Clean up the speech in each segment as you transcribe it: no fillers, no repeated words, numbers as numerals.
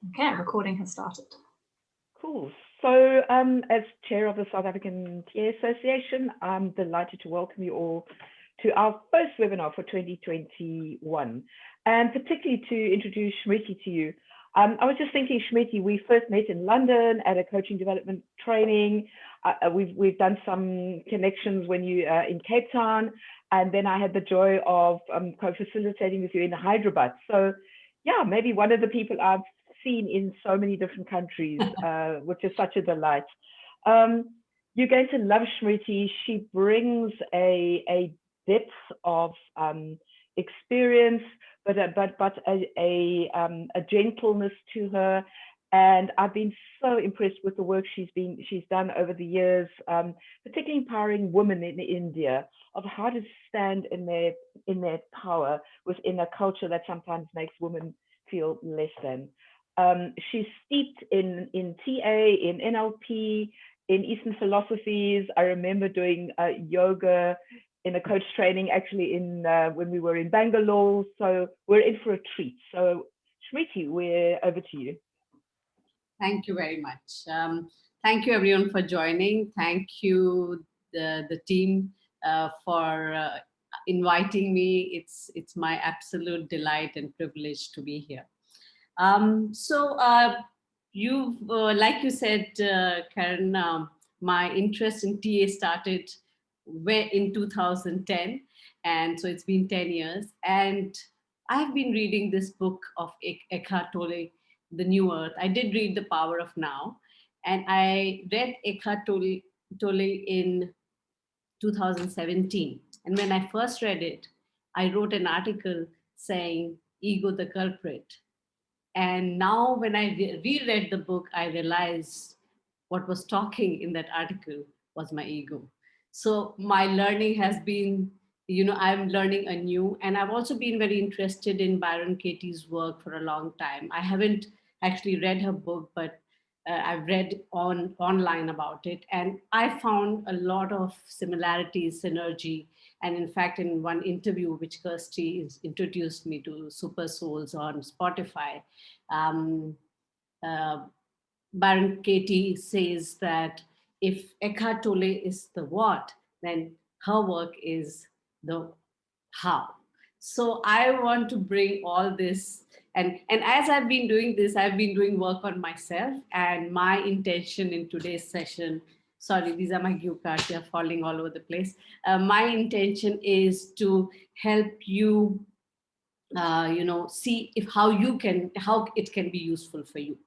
Okay, recording has started. Cool. So as chair of the South African TA Association, I'm delighted to welcome you all to our first webinar for 2021, and particularly to introduce Smriti to you. I was just thinking, Smriti, we first met in London at a coaching development training. We've done some connections when you in Cape Town, and then I had the joy of co-facilitating with you in Hyderabad. So yeah, maybe one of the people I've seen in so many different countries, which is such a delight. You're going to love Smriti. She brings a depth of experience, but a gentleness to her. And I've been so impressed with the work she's done over the years, particularly empowering women in India, of how to stand in their power within a culture that sometimes makes women feel less than. She's steeped in TA, in NLP, in Eastern philosophies. I remember doing yoga in a coach training actually when we were in Bangalore. So we're in for a treat. So Smriti, we're over to you. Thank you very much. Thank you everyone for joining. Thank you the team for inviting me. It's my absolute delight and privilege to be here. You've like you said, Karen, my interest in TA started in 2010, and so it's been 10 years, and I've been reading this book of Eckhart Tolle, The New Earth. I did read The Power of Now, and I read Eckhart Tolle in 2017. And when I first read it, I wrote an article saying, "Ego the culprit." And now when I reread the book, I realized what was talking in that article was my ego. So my learning has been, I'm learning anew. And I've also been very interested in Byron Katie's work for a long time. I haven't actually read her book, but I've read online about it. And I found a lot of similarities, synergy. And in fact, in one interview, which Kirsty introduced me to Super Souls on Spotify, Byron Katie says that if Eckhart Tolle is the what, then her work is the how. So I want to bring all this, and as I've been doing this, I've been doing work on myself, and my intention in today's session, sorry, these are my cue cards, they're falling all over the place. My intention is to help you, see how it can be useful for you.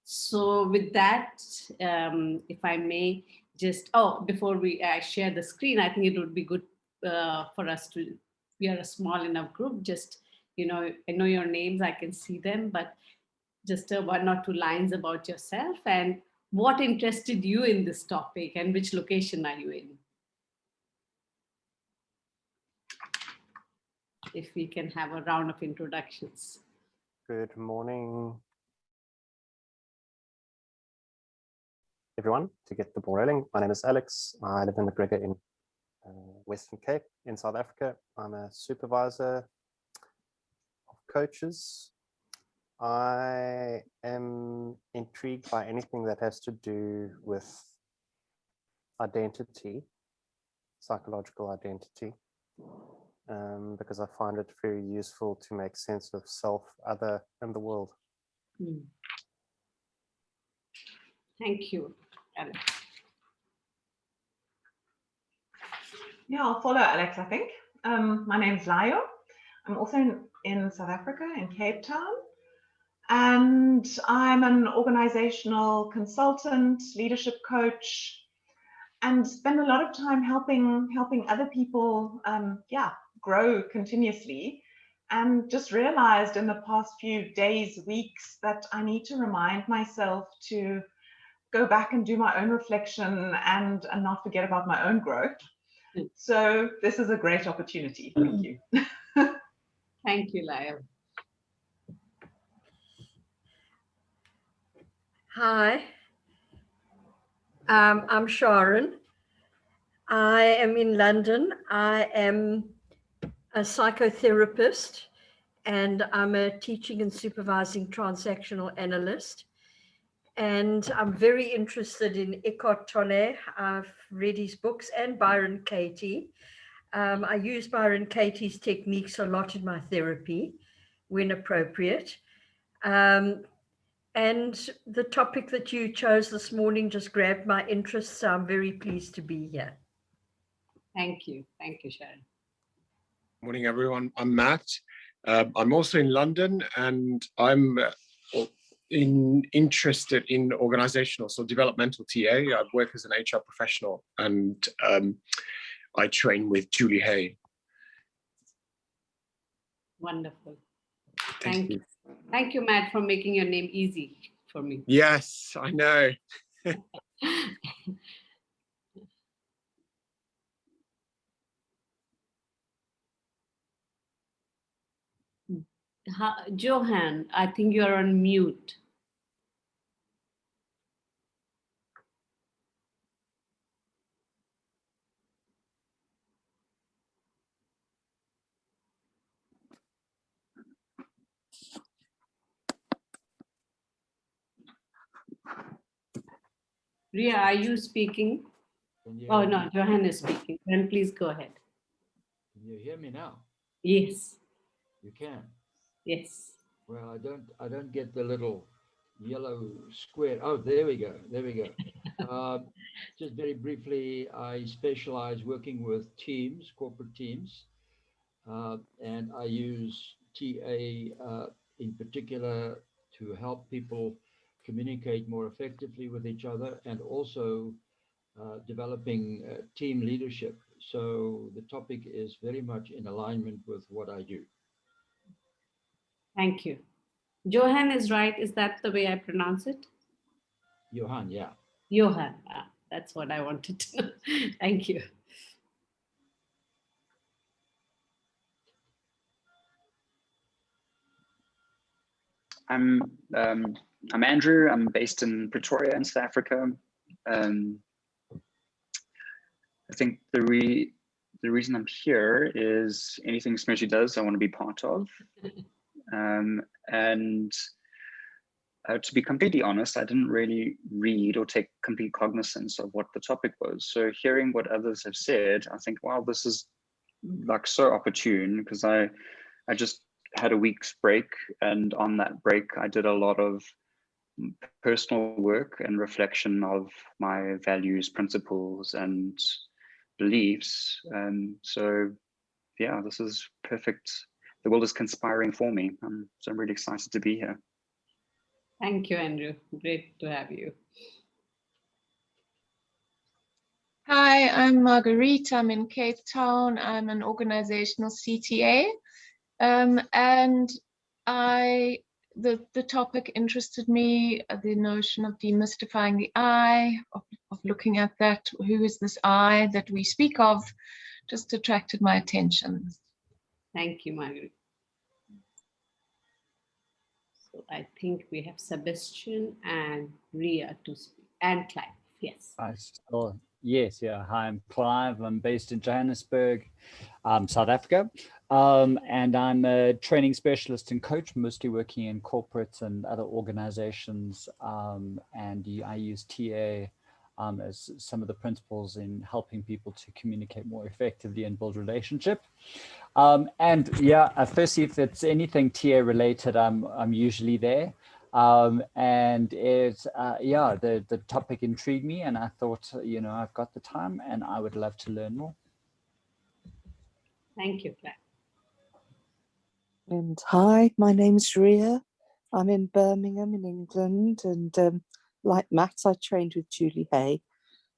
So with that, if I may just, before I share the screen, I think it would be good for us to, we are a small enough group, just, I know your names, I can see them, but just one or two lines about yourself and what interested you in this topic and which location are you in? If we can have a round of introductions. Good morning, everyone. To get the ball rolling, my name is Alex. I live in McGregor in Western Cape in South Africa. I'm a supervisor of coaches. I am intrigued by anything that has to do with identity, psychological identity, because I find it very useful to make sense of self, other, and the world. Thank you, Alex. Yeah, I'll follow Alex, I think. My name's Layo. I'm also in South Africa, in Cape Town. And I'm an organizational consultant, leadership coach, and spend a lot of time helping other people, grow continuously. And just realized in the past few days, weeks, that I need to remind myself to go back and do my own reflection and not forget about my own growth. So this is a great opportunity. Thank you. Thank you, Layo. Hi, I'm Sharon. I am in London. I am a psychotherapist and I'm a teaching and supervising transactional analyst. And I'm very interested in Eckhart Tolle. I've read his books, and Byron Katie. I use Byron Katie's techniques a lot in my therapy when appropriate. And the topic that you chose this morning just grabbed my interest, so I'm very pleased to be here. Thank you. Thank you, Sharon. Morning, everyone. I'm Matt. I'm also in London, and I'm interested in organizational, so developmental TA. I work as an HR professional, and I train with Julie Hay. Wonderful. Thank you. Thank you, Matt, for making your name easy for me. Yes, I know. Johan, I think you're on mute. Ria, are you speaking? Oh, no, Johan is speaking. Then please go ahead. Can you hear me now? Yes. You can. Yes. Well, I don't get the little yellow square. Oh, there we go. There we go. Just very briefly, I specialize working with teams, corporate teams, and I use TA in particular to help people communicate more effectively with each other, and also developing team leadership. So the topic is very much in alignment with what I do. Thank you. Johan is right. Is that the way I pronounce it? Johan, yeah. Johan. That's what I wanted to know. Thank you. I'm Andrew. I'm based in Pretoria in South Africa. I think the reason I'm here is anything Smriti does, I want to be part of. And to be completely honest, I didn't really read or take complete cognizance of what the topic was. So hearing what others have said, I think, wow, this is like so opportune, because I just had a week's break, and on that break I did a lot of personal work and reflection of my values, principles, and beliefs. So yeah, this is perfect. The world is conspiring for me. So I'm really excited to be here. Thank you, Andrew. Great to have you. Hi, I'm Marguerite. I'm in Cape Town. I'm an organizational CTA. And the topic interested me, the notion of demystifying the I, of looking at that, who is this I that we speak of, just attracted my attention. Thank you, Margaret. So I think we have Sebastian and Ria to speak, and Clive. Yes. Yes, yeah. Hi, I'm Clive. I'm based in Johannesburg, South Africa. And I'm a training specialist and coach, mostly working in corporates and other organizations. And I use TA as some of the principles in helping people to communicate more effectively and build relationship. And yeah, firstly, if it's anything TA related, I'm usually there. And it's, yeah, the topic intrigued me, and I thought, you know, I've got the time and I would love to learn more. Thank you, Claire. And hi, my name's Ria. I'm in Birmingham in England, and like Matt, I trained with Julie Hay,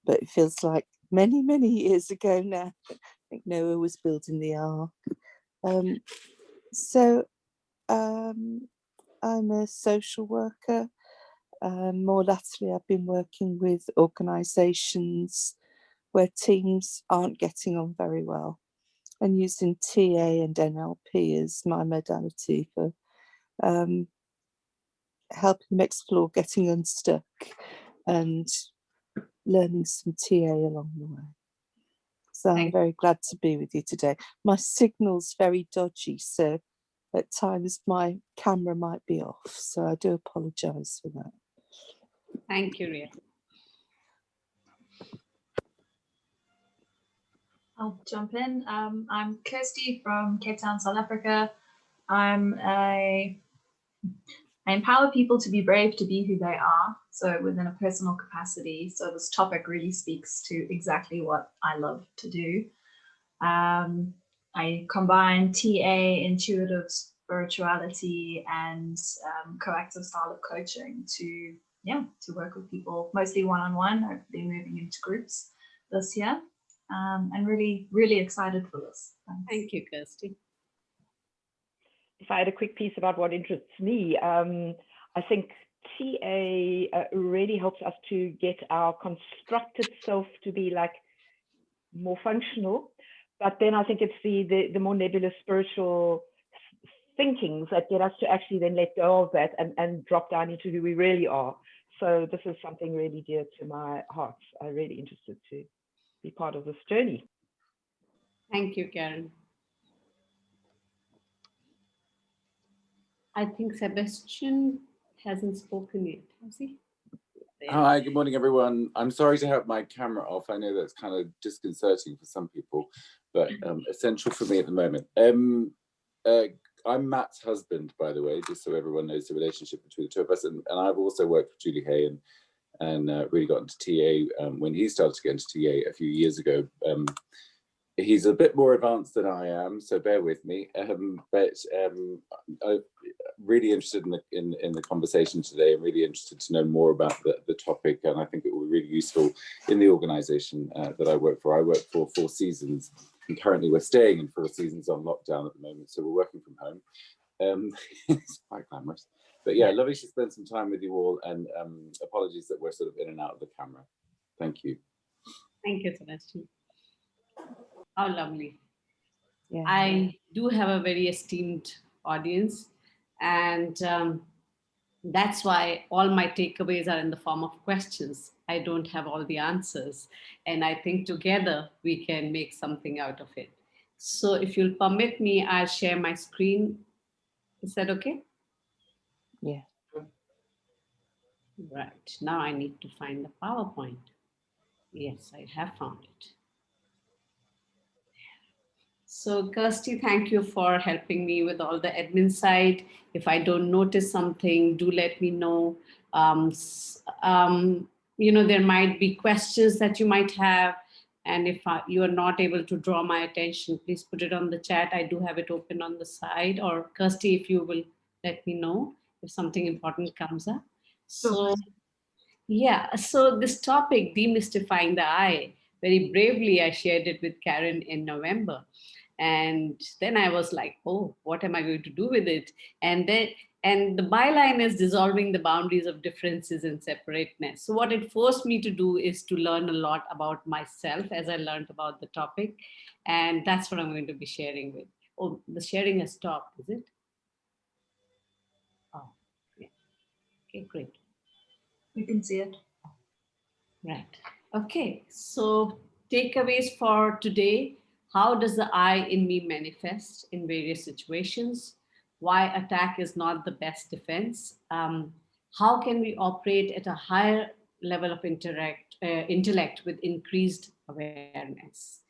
but it feels like many, many years ago now. I think Noah was building the ark. I'm a social worker. More latterly, I've been working with organisations where teams aren't getting on very well, and using TA and NLP as my modality for helping them explore getting unstuck and learning some TA along the way. So I'm very glad to be with you today. My signal's very dodgy, so at times my camera might be off. So I do apologise for that. Thank you, Ria. I'll jump in. I'm Kirsty from Cape Town, South Africa. I empower people to be brave, to be who they are, so within a personal capacity. So this topic really speaks to exactly what I love to do. I combine TA, intuitive spirituality, and coactive style of coaching to work with people, mostly one-on-one. I've been moving into groups this year. I'm really, really excited for this. Thanks. Thank you, Kirsty. If I had a quick piece about what interests me, I think TA really helps us to get our constructed self to be like more functional. But then I think it's the more nebulous spiritual thinkings that get us to actually then let go of that and drop down into who we really are. So this is something really dear to my heart. I'm really interested to be part of this journey. Thank you, Karen. I think Sebastian hasn't spoken yet, has he? Hi, good morning, everyone. I'm sorry to have my camera off. I know that's kind of disconcerting for some people, but essential for me at the moment. I'm Matt's husband, by the way, just so everyone knows the relationship between the two of us. And I've also worked with Julie Hay and really got into TA when he started to get into TA a few years ago. He's a bit more advanced than I am, so bear with me. I'm really interested in the conversation today. I'm really interested to know more about the topic, and I think it will be really useful in the organisation that I work for. I work for Four Seasons, and currently we're staying in Four Seasons on lockdown at the moment, so we're working from home. It's quite glamorous. But yeah, lovely to spend some time with you all, and apologies that we're sort of in and out of the camera. Thank you. Thank you, Sebastian. How lovely. Yeah. I do have a very esteemed audience, and that's why all my takeaways are in the form of questions. I don't have all the answers, and I think together we can make something out of it. So if you'll permit me, I'll share my screen. Is that okay? Yeah. Right, now I need to find the PowerPoint. Yes, I have found it. So Kirsty, thank you for helping me with all the admin side. If I don't notice something, do let me know. You know, there might be questions that you might have. And if you are not able to draw my attention, please put it on the chat. I do have it open on the side. Or Kirsty, if you will let me know if something important comes up. So yeah, so this topic, demystifying the I, very bravely I shared it with Karen in November. And then I was like, oh, what am I going to do with it? And the byline is dissolving the boundaries of differences and separateness. So what it forced me to do is to learn a lot about myself as I learned about the topic. And that's what I'm going to be sharing with. Oh, the sharing has stopped, is it? Oh, yeah. Okay, great. You can see it. Right. Okay, so takeaways for today. How does the I in me manifest in various situations? Why attack is not the best defense? How can we operate at a higher level of intellect with increased awareness?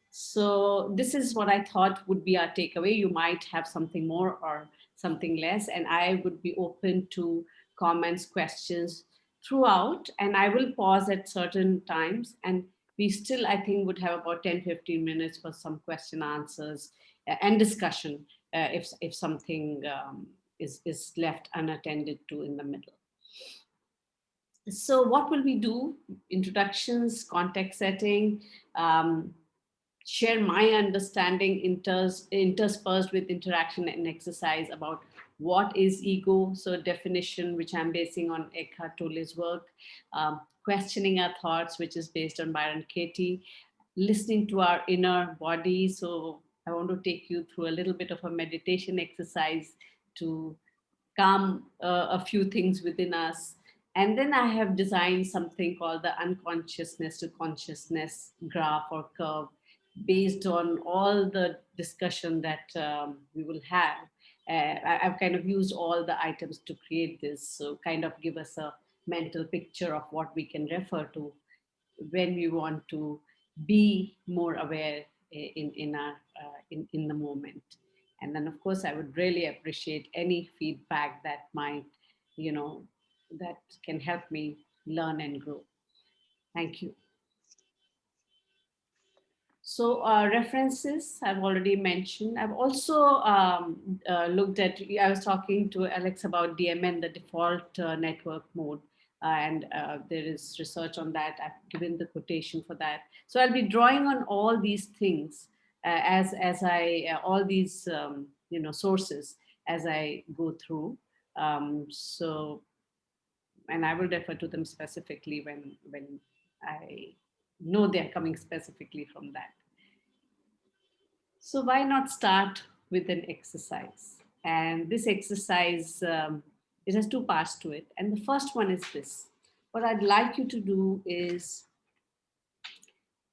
So this is what I thought would be our takeaway. You might have something more or something less, and I would be open to comments, questions throughout, and I will pause at certain times, and we still, I think, would have about 10-15 minutes for some question answers and discussion if something is left unattended to in the middle. So what will we do? Introductions, context setting, share my understanding interspersed with interaction and exercise about what is ego, so definition which I'm basing on Eckhart Tolle's work, questioning our thoughts, which is based on Byron Katie, listening to our inner body. So I want to take you through a little bit of a meditation exercise to calm a few things within us. And then I have designed something called the unconsciousness to consciousness graph or curve, based on all the discussion that we will have. I've kind of used all the items to create this, so kind of give us a mental picture of what we can refer to when we want to be more aware in the moment. And then of course I would really appreciate any feedback that might, that can help me learn and grow. Thank you. So references I've already mentioned. I've also looked at, I was talking to Alex about DMN, the default network mode, and there is research on that. I've given the quotation for that. So I'll be drawing on all these things as I, all these, sources as I go through. So, and I will refer to them specifically when I know they're coming specifically from that. So why not start with an exercise? And this exercise, it has two parts to it. And the first one is this. What I'd like you to do is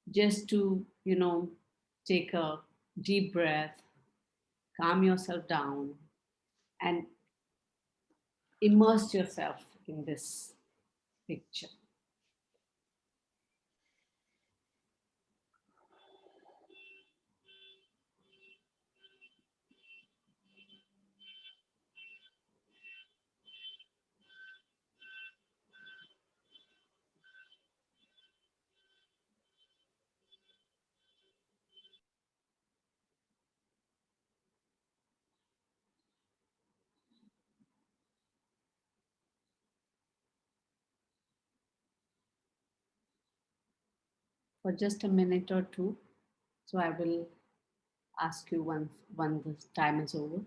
just to, take a deep breath, calm yourself down, and immerse yourself in this picture. For just a minute or two. So I will ask you when the time is over.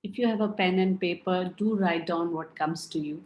If you have a pen and paper, do write down what comes to you.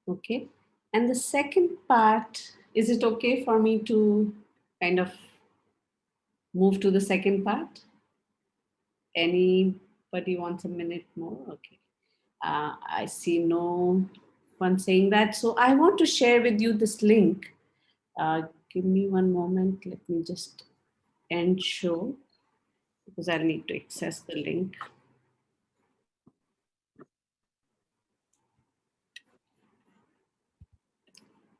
Okay. And the second part, is it okay for me to kind of move to the second part? Anybody wants a minute more? Okay. I see no one saying that. So I want to share with you this link. Give me one moment. Let me just end show because I'll need to access the link.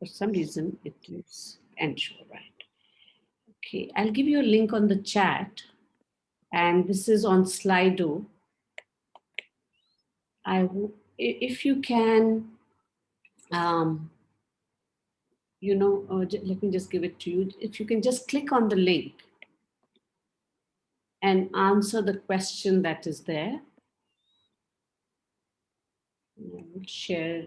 For some reason, it is end show, right? Okay, I'll give you a link on the chat. And this is on Slido. If you can, let me just give it to you. If you can just click on the link and answer the question that is there. I will share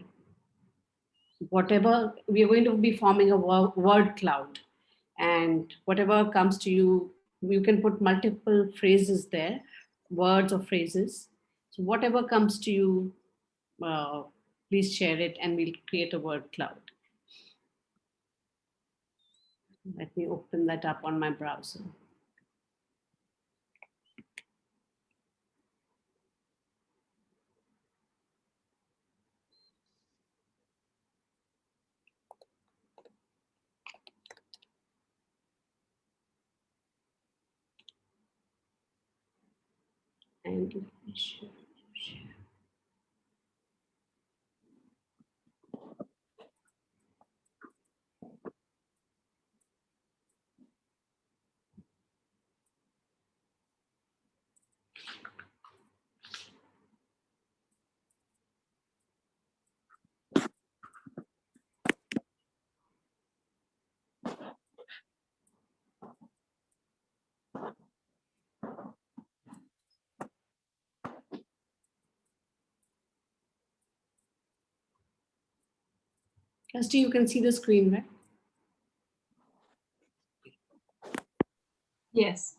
whatever, we are going to be forming a word cloud, and whatever comes to you, you can put multiple phrases there, words or phrases. So whatever comes to you, please share it and we'll create a word cloud. Let me open that up on my browser. And let me share. Kirsty, you can see the screen, right? Yes.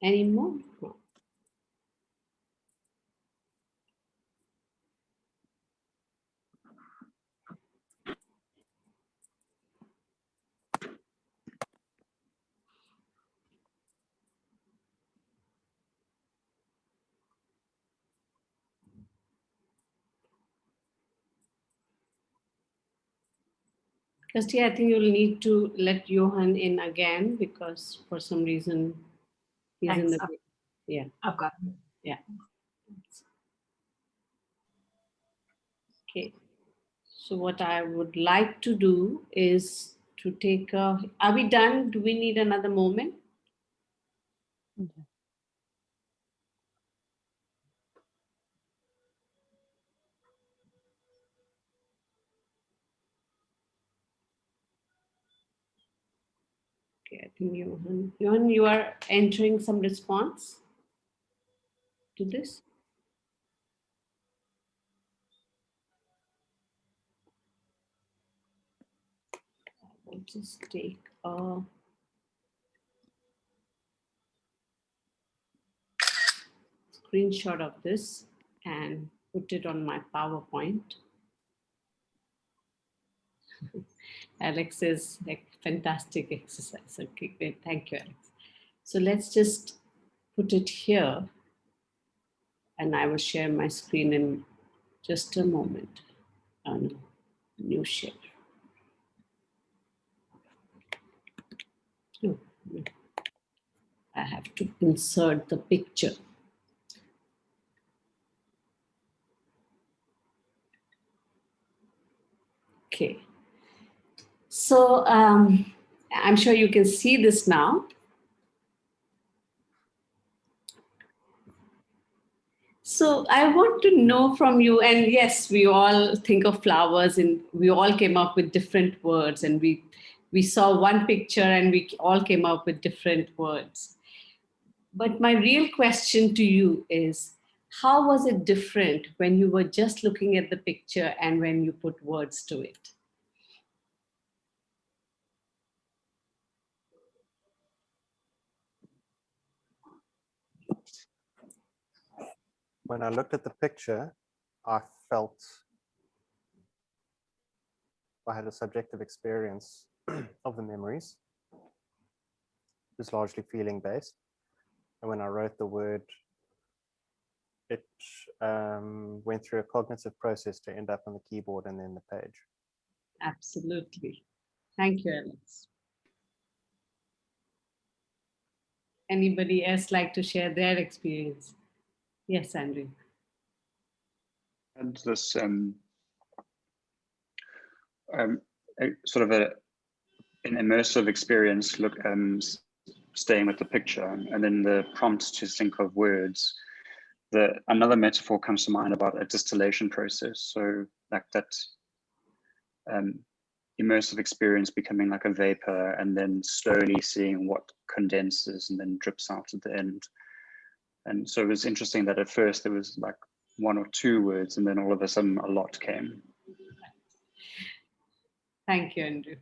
Any more? No. Kirsty, I think you'll need to let Johan in again because for some reason he's in Thanks. the yeah. I've got it. Yeah. Okay. So what I would like to do is to take a, are we done? Do we need another moment? Okay, I think Johan, you are entering some response to this. I'll just take a screenshot of this and put it on my PowerPoint. Alex is like fantastic exercise. Okay, great. Thank you, Alex. So let's just put it here and I will share my screen in just a moment. No, new share. Oh, no. I have to insert the picture. Okay. So I'm sure you can see this now. So I want to know from you, and yes, we all think of flowers and we all came up with different words, and we saw one picture and we all came up with different words. But my real question to you is, how was it different when you were just looking at the picture and when you put words to it? When I looked at the picture, I felt I had a subjective experience of the memories. It was largely feeling based. And when I wrote the word, it went through a cognitive process to end up on the keyboard and then the page. Absolutely. Thank you, Alex. Anybody else like to share their experience? Yes, Andrew. And this sort of an immersive experience, staying with the picture, and then the prompt to think of words. Another metaphor comes to mind about a distillation process. So like that immersive experience becoming like a vapor and then slowly seeing what condenses and then drips out at the end. And so it was interesting that at first there was like one or two words and then all of a sudden a lot came. Thank you, Andrew.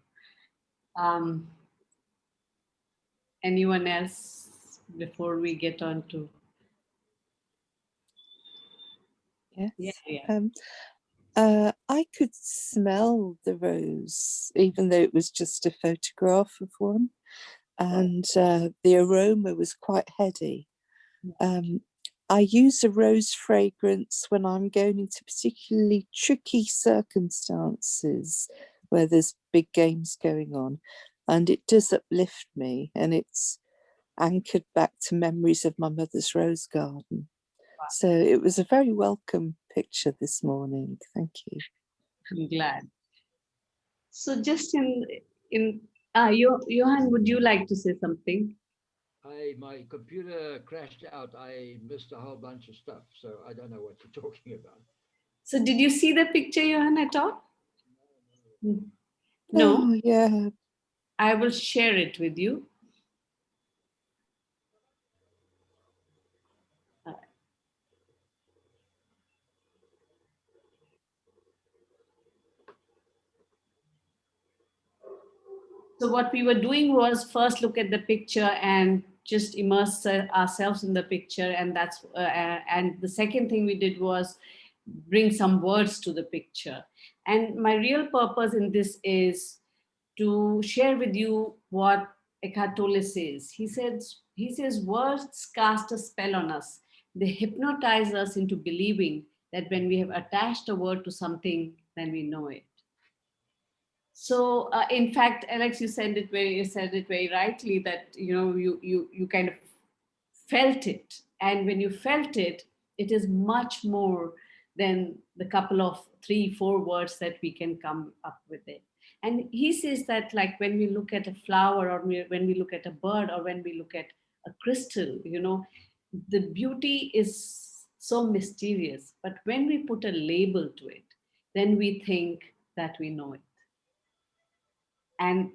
Anyone else before we get on to? Yes. Yeah. I could smell the rose, even though it was just a photograph of one, and the aroma was quite heady. I use a rose fragrance when I'm going into particularly tricky circumstances where there's big games going on, and it does uplift me, and it's anchored back to memories of my mother's rose garden. So it was a very welcome picture this morning. Thank you. I'm glad. So just Johan, would you like to say something? My computer crashed out. I missed a whole bunch of stuff, so I don't know what you're talking about. So did you see the picture, Johan, at all? No. Oh, yeah. I will share it with you. So what we were doing was first look at the picture and just immerse ourselves in the picture, and that's and the second thing we did was bring some words to the picture. And my real purpose in this is to share with you what Eckhart Tolle says. He says words cast a spell on us. They hypnotize us into believing that when we have attached a word to something, then we know it. So, in fact, Alex, you said it very rightly that you kind of felt it, and when you felt it, it is much more than the couple of 3-4 words that we can come up with it. And he says that, like, when we look at a flower, or when we look at a bird, or when we look at a crystal, the beauty is so mysterious. But when we put a label to it, then we think that we know it. And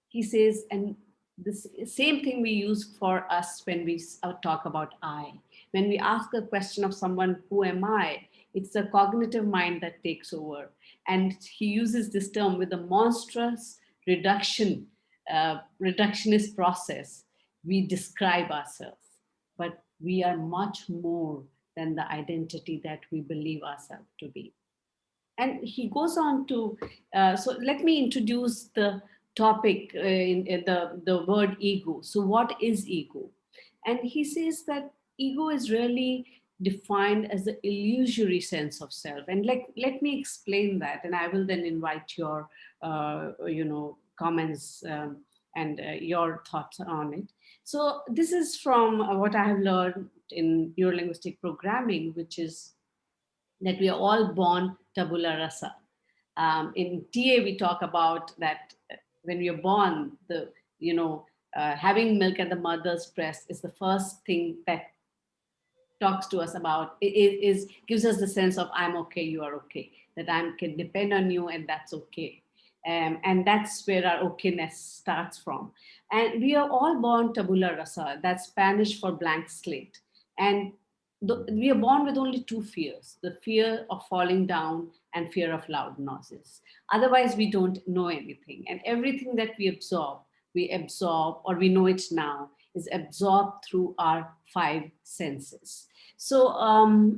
he says, and the same thing we use for us when we talk about I. When we ask a question of someone, who am I? It's the cognitive mind that takes over. And he uses this term with a monstrous reductionist process. We describe ourselves, but we are much more than the identity that we believe ourselves to be. And he goes on to, so let me introduce the topic in the word ego. So what is ego? And he says that ego is really defined as the illusory sense of self. And let me explain that, and I will then invite your, comments and your thoughts on it. So this is from what I have learned in neurolinguistic programming, which is that we are all born tabula rasa. In TA, we talk about that when we are born, having milk at the mother's breast is the first thing that talks to us about, gives us the sense of I'm okay, you are okay, that I can depend on you, and that's okay. And that's where our okayness starts from. And we are all born tabula rasa, that's Spanish for blank slate. And we are born with only 2 fears, the fear of falling down and fear of loud noises. Otherwise, we don't know anything. And everything that we absorb, or we know it now, is absorbed through our 5 senses. So,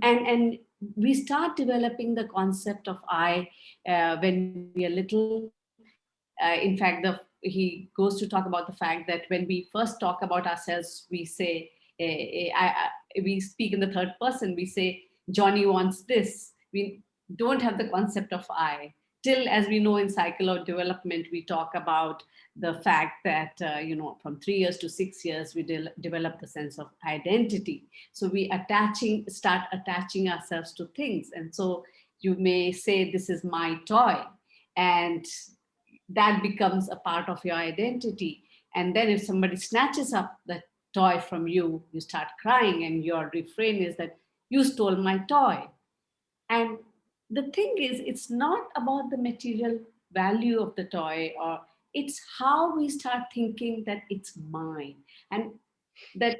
and we start developing the concept of I when we are little. In fact, he goes to talk about the fact that when we first talk about ourselves, we say, we speak in the third person, we say, Johnny wants this. We don't have the concept of I. Till, as we know in psychological development, we talk about the fact that, from 3 years to 6 years, we develop the sense of identity. So we start attaching ourselves to things. And so you may say, this is my toy. And that becomes a part of your identity. And then if somebody snatches up the toy from you, you start crying, and your refrain is that you stole my toy. And the thing is, it's not about the material value of the toy, or it's how we start thinking that it's mine. And that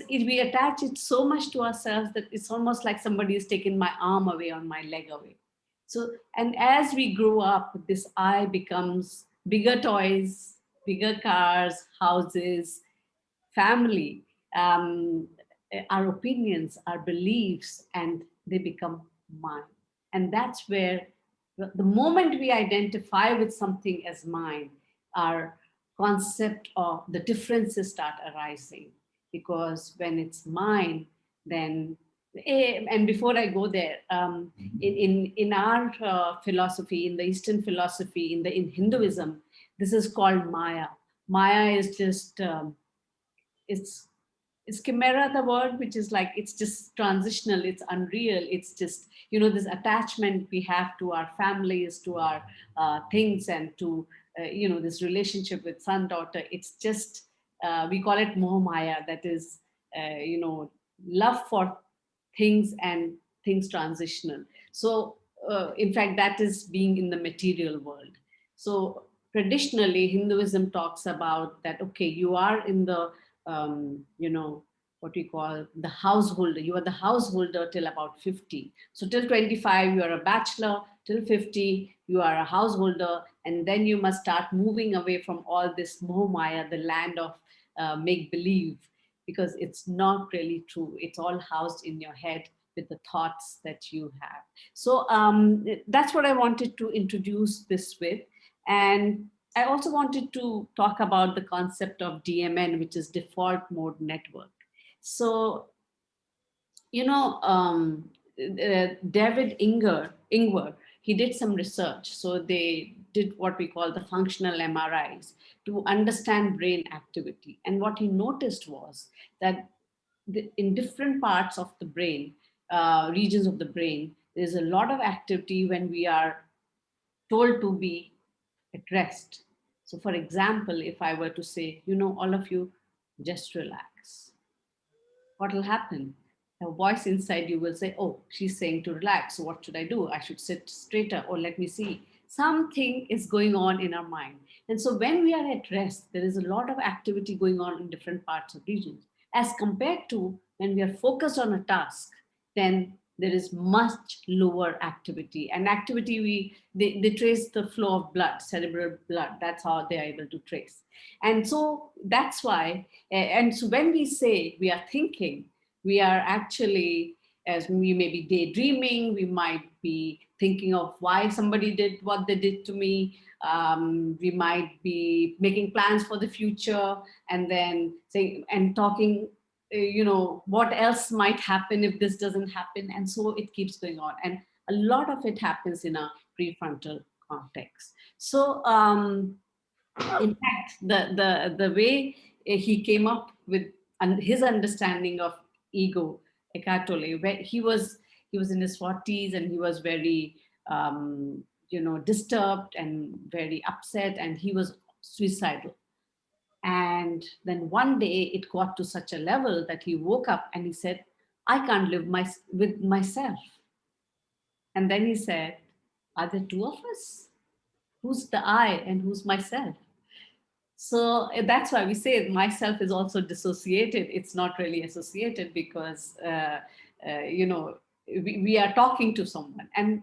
we attach it so much to ourselves that it's almost like somebody has taken my arm away or my leg away. So, and as we grow up, this I becomes bigger toys, bigger cars, houses, family, our opinions, our beliefs, and they become mine. And that's where the moment we identify with something as mine, our concept of the differences start arising. Because when it's mine, then, and before I go there, in our philosophy, in the Eastern philosophy, in Hinduism, this is called Maya. Maya is just, is chimera the word, which is like, it's just transitional, it's unreal, it's just, you know, this attachment we have to our families, to our things, and to, you know, this relationship with son, daughter. It's just, we call it Moh Maya, that is, you know, love for things and things transitional. So in fact, that is being in the material world. So traditionally, Hinduism talks about that, okay, you are in the, you know, what we call the householder. You are the householder till about 50. So till 25, you are a bachelor. Till 50, you are a householder. And then you must start moving away from all this Moh Maya, the land of make-believe, because it's not really true. It's all housed in your head with the thoughts that you have. So that's what I wanted to introduce this with. And I also wanted to talk about the concept of DMN, which is default mode network. So, you know, David Ingwer, he did some research. So they did what we call the functional MRIs to understand brain activity. And what he noticed was that in different parts of the brain, regions of the brain, there's a lot of activity when we are told to be at rest. So for example, if I were to say, you know, all of you, just relax, what will happen? A voice inside you will say, oh, she's saying to relax. So what should I do? I should sit straighter, or let me see. Something is going on in our mind. And so when we are at rest, there is a lot of activity going on in different parts of regions. As compared to when we are focused on a task, then there is much lower activity. And activity, they trace the flow of blood, cerebral blood. That's how they are able to trace. And so that's why, and so when we say we are thinking, we are actually, as we may be daydreaming, we might be thinking of why somebody did what they did to me. We might be making plans for the future, and then saying and talking, you know, what else might happen if this doesn't happen. And so it keeps going on. And a lot of it happens in a prefrontal cortex. So in fact, the way he came up with his understanding of ego, Eckhart Tolle, where he was in his 40s and he was very, you know, disturbed and very upset, and he was suicidal. And then one day it got to such a level that he woke up and he said, I can't live with myself. And then he said, are there two of us? Who's the I and who's myself? So that's why we say myself is also dissociated. It's not really associated, because, you know, we are talking to someone. And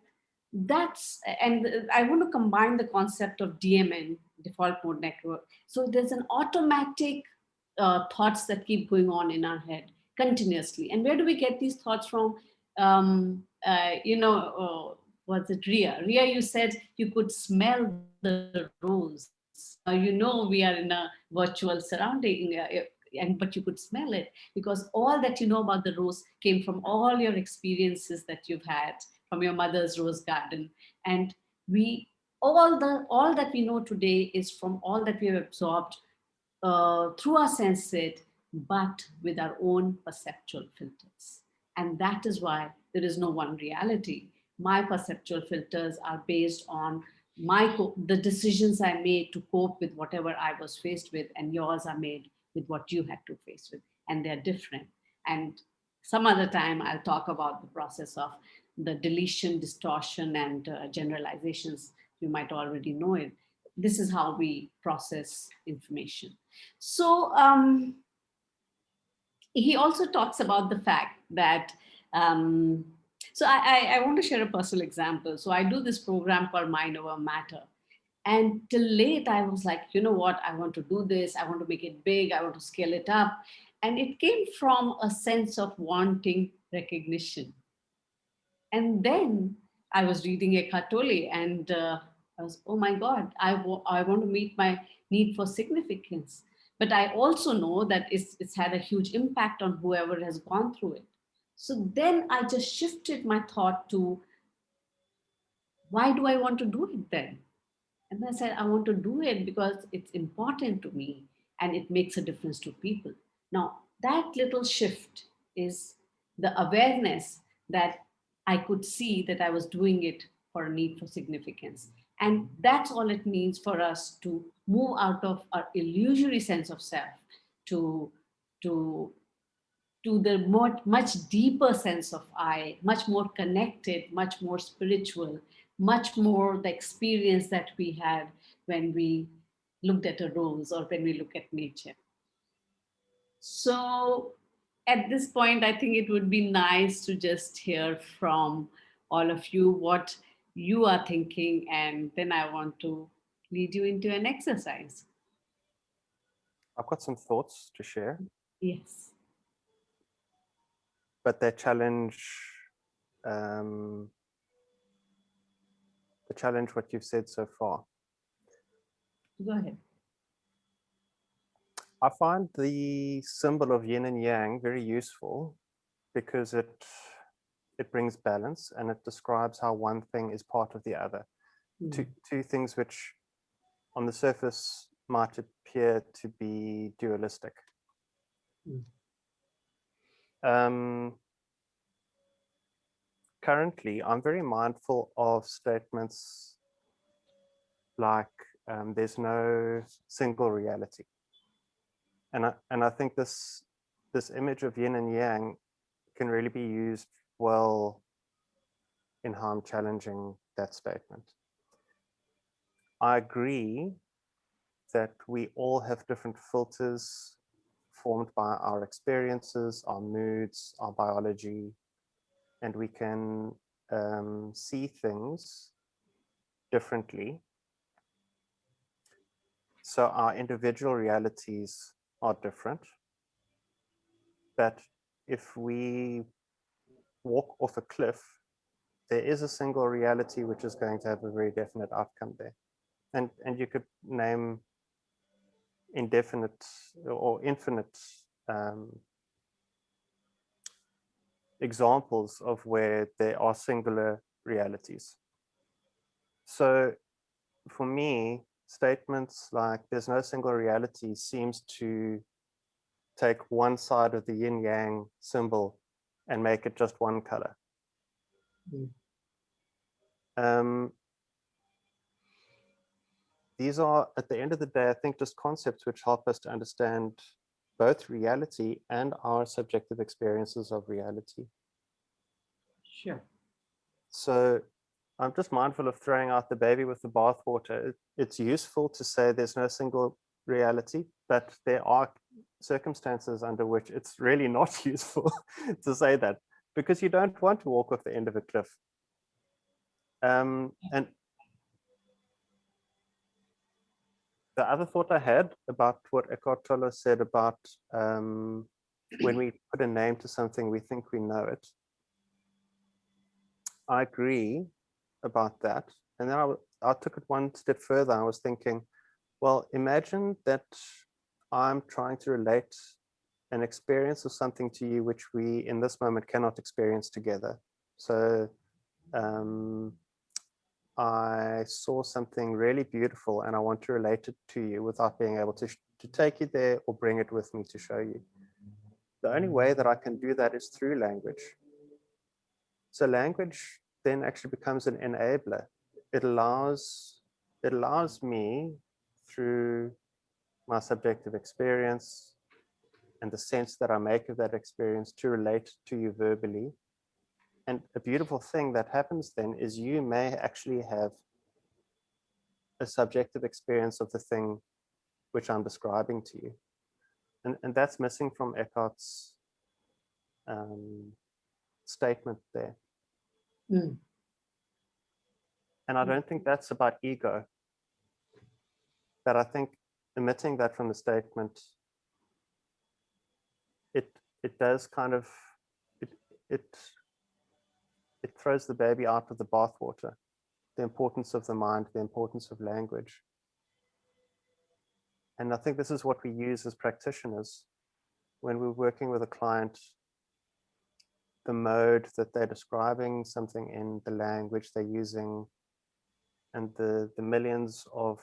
I want to combine the concept of DMN, default mode network. So there's an automatic thoughts that keep going on in our head continuously. And where do we get these thoughts from? You know, was it Ria? Ria, you said you could smell the rose. You know, we are in a virtual surrounding, but you could smell it, because all that you know about the rose came from all your experiences that you've had from your mother's rose garden. And all that we know today is from all that we have absorbed through our senses, but with our own perceptual filters. And that is why there is no one reality. My perceptual filters are based on the decisions I made to cope with whatever I was faced with, and yours are made with what you had to face with, and they're different. And some other time I'll talk about the process of the deletion, distortion, and generalizations. You might already know it. This is how we process information. So he also talks about the fact that so I want to share a personal example. So I do this program called Mind Over Matter. And till late, I was like, you know what, I want to do this. I want to make it big. I want to scale it up. And it came from a sense of wanting recognition. And then I was reading Eckhart Tolle, and I was, oh my God, I want to meet my need for significance. But I also know that it's had a huge impact on whoever has gone through it. So then I just shifted my thought to, why do I want to do it then? And I said, I want to do it because it's important to me and it makes a difference to people. Now, that little shift is the awareness that I could see that I was doing it for a need for significance. And that's all it means for us to move out of our illusory sense of self to, to, to the much deeper sense of I, much more connected, much more spiritual, much more the experience that we had when we looked at a rose or when we look at nature. So at this point, I think it would be nice to just hear from all of you what you are thinking, and then I want to lead you into an exercise. I've got some thoughts to share. Yes. But they challenge what you've said so far. Go ahead. I find the symbol of yin and yang very useful because it brings balance and it describes how one thing is part of the other. Two things which on the surface might appear to be dualistic. Currently, I'm very mindful of statements like there's no single reality. And I think this image of yin and yang can really be used well in how I'm challenging that statement. I agree that we all have different filters formed by our experiences, our moods, our biology, and we can see things differently. So our individual realities are different. But if we walk off a cliff, there is a single reality which is going to have a very definite outcome there. And you could name indefinite or infinite examples of where there are singular realities. So for me, statements like there's no single reality seems to take one side of the yin-yang symbol and make it just one color. These are, at the end of the day, I think just concepts which help us to understand both reality and our subjective experiences of reality. Sure. So I'm just mindful of throwing out the baby with the bathwater. It's useful to say there's no single reality, but there are circumstances under which it's really not useful to say that, because you don't want to walk off the end of a cliff. And the other thought I had about what Eckhart Tolle said about when we put a name to something, we think we know it. I agree about that. And then I took it one step further. I was thinking, well, imagine that I'm trying to relate an experience of something to you which we in this moment cannot experience together. So I saw something really beautiful and I want to relate it to you without being able to take you there or bring it with me to show you. The only way that I can do that is through language. So language then actually becomes an enabler. It allows me, through my subjective experience and the sense that I make of that experience, to relate to you verbally. And a beautiful thing that happens then is you may actually have a subjective experience of the thing which I'm describing to you. And that's missing from Eckhart's statement there. And I don't think that's about ego. But I think omitting that from the statement, it does kind of, it it throws the baby out with the bathwater. The importance of the mind, the importance of language. And I think this is what we use as practitioners when we're working with a client. The mode that they're describing something in, the language they're using, and the millions of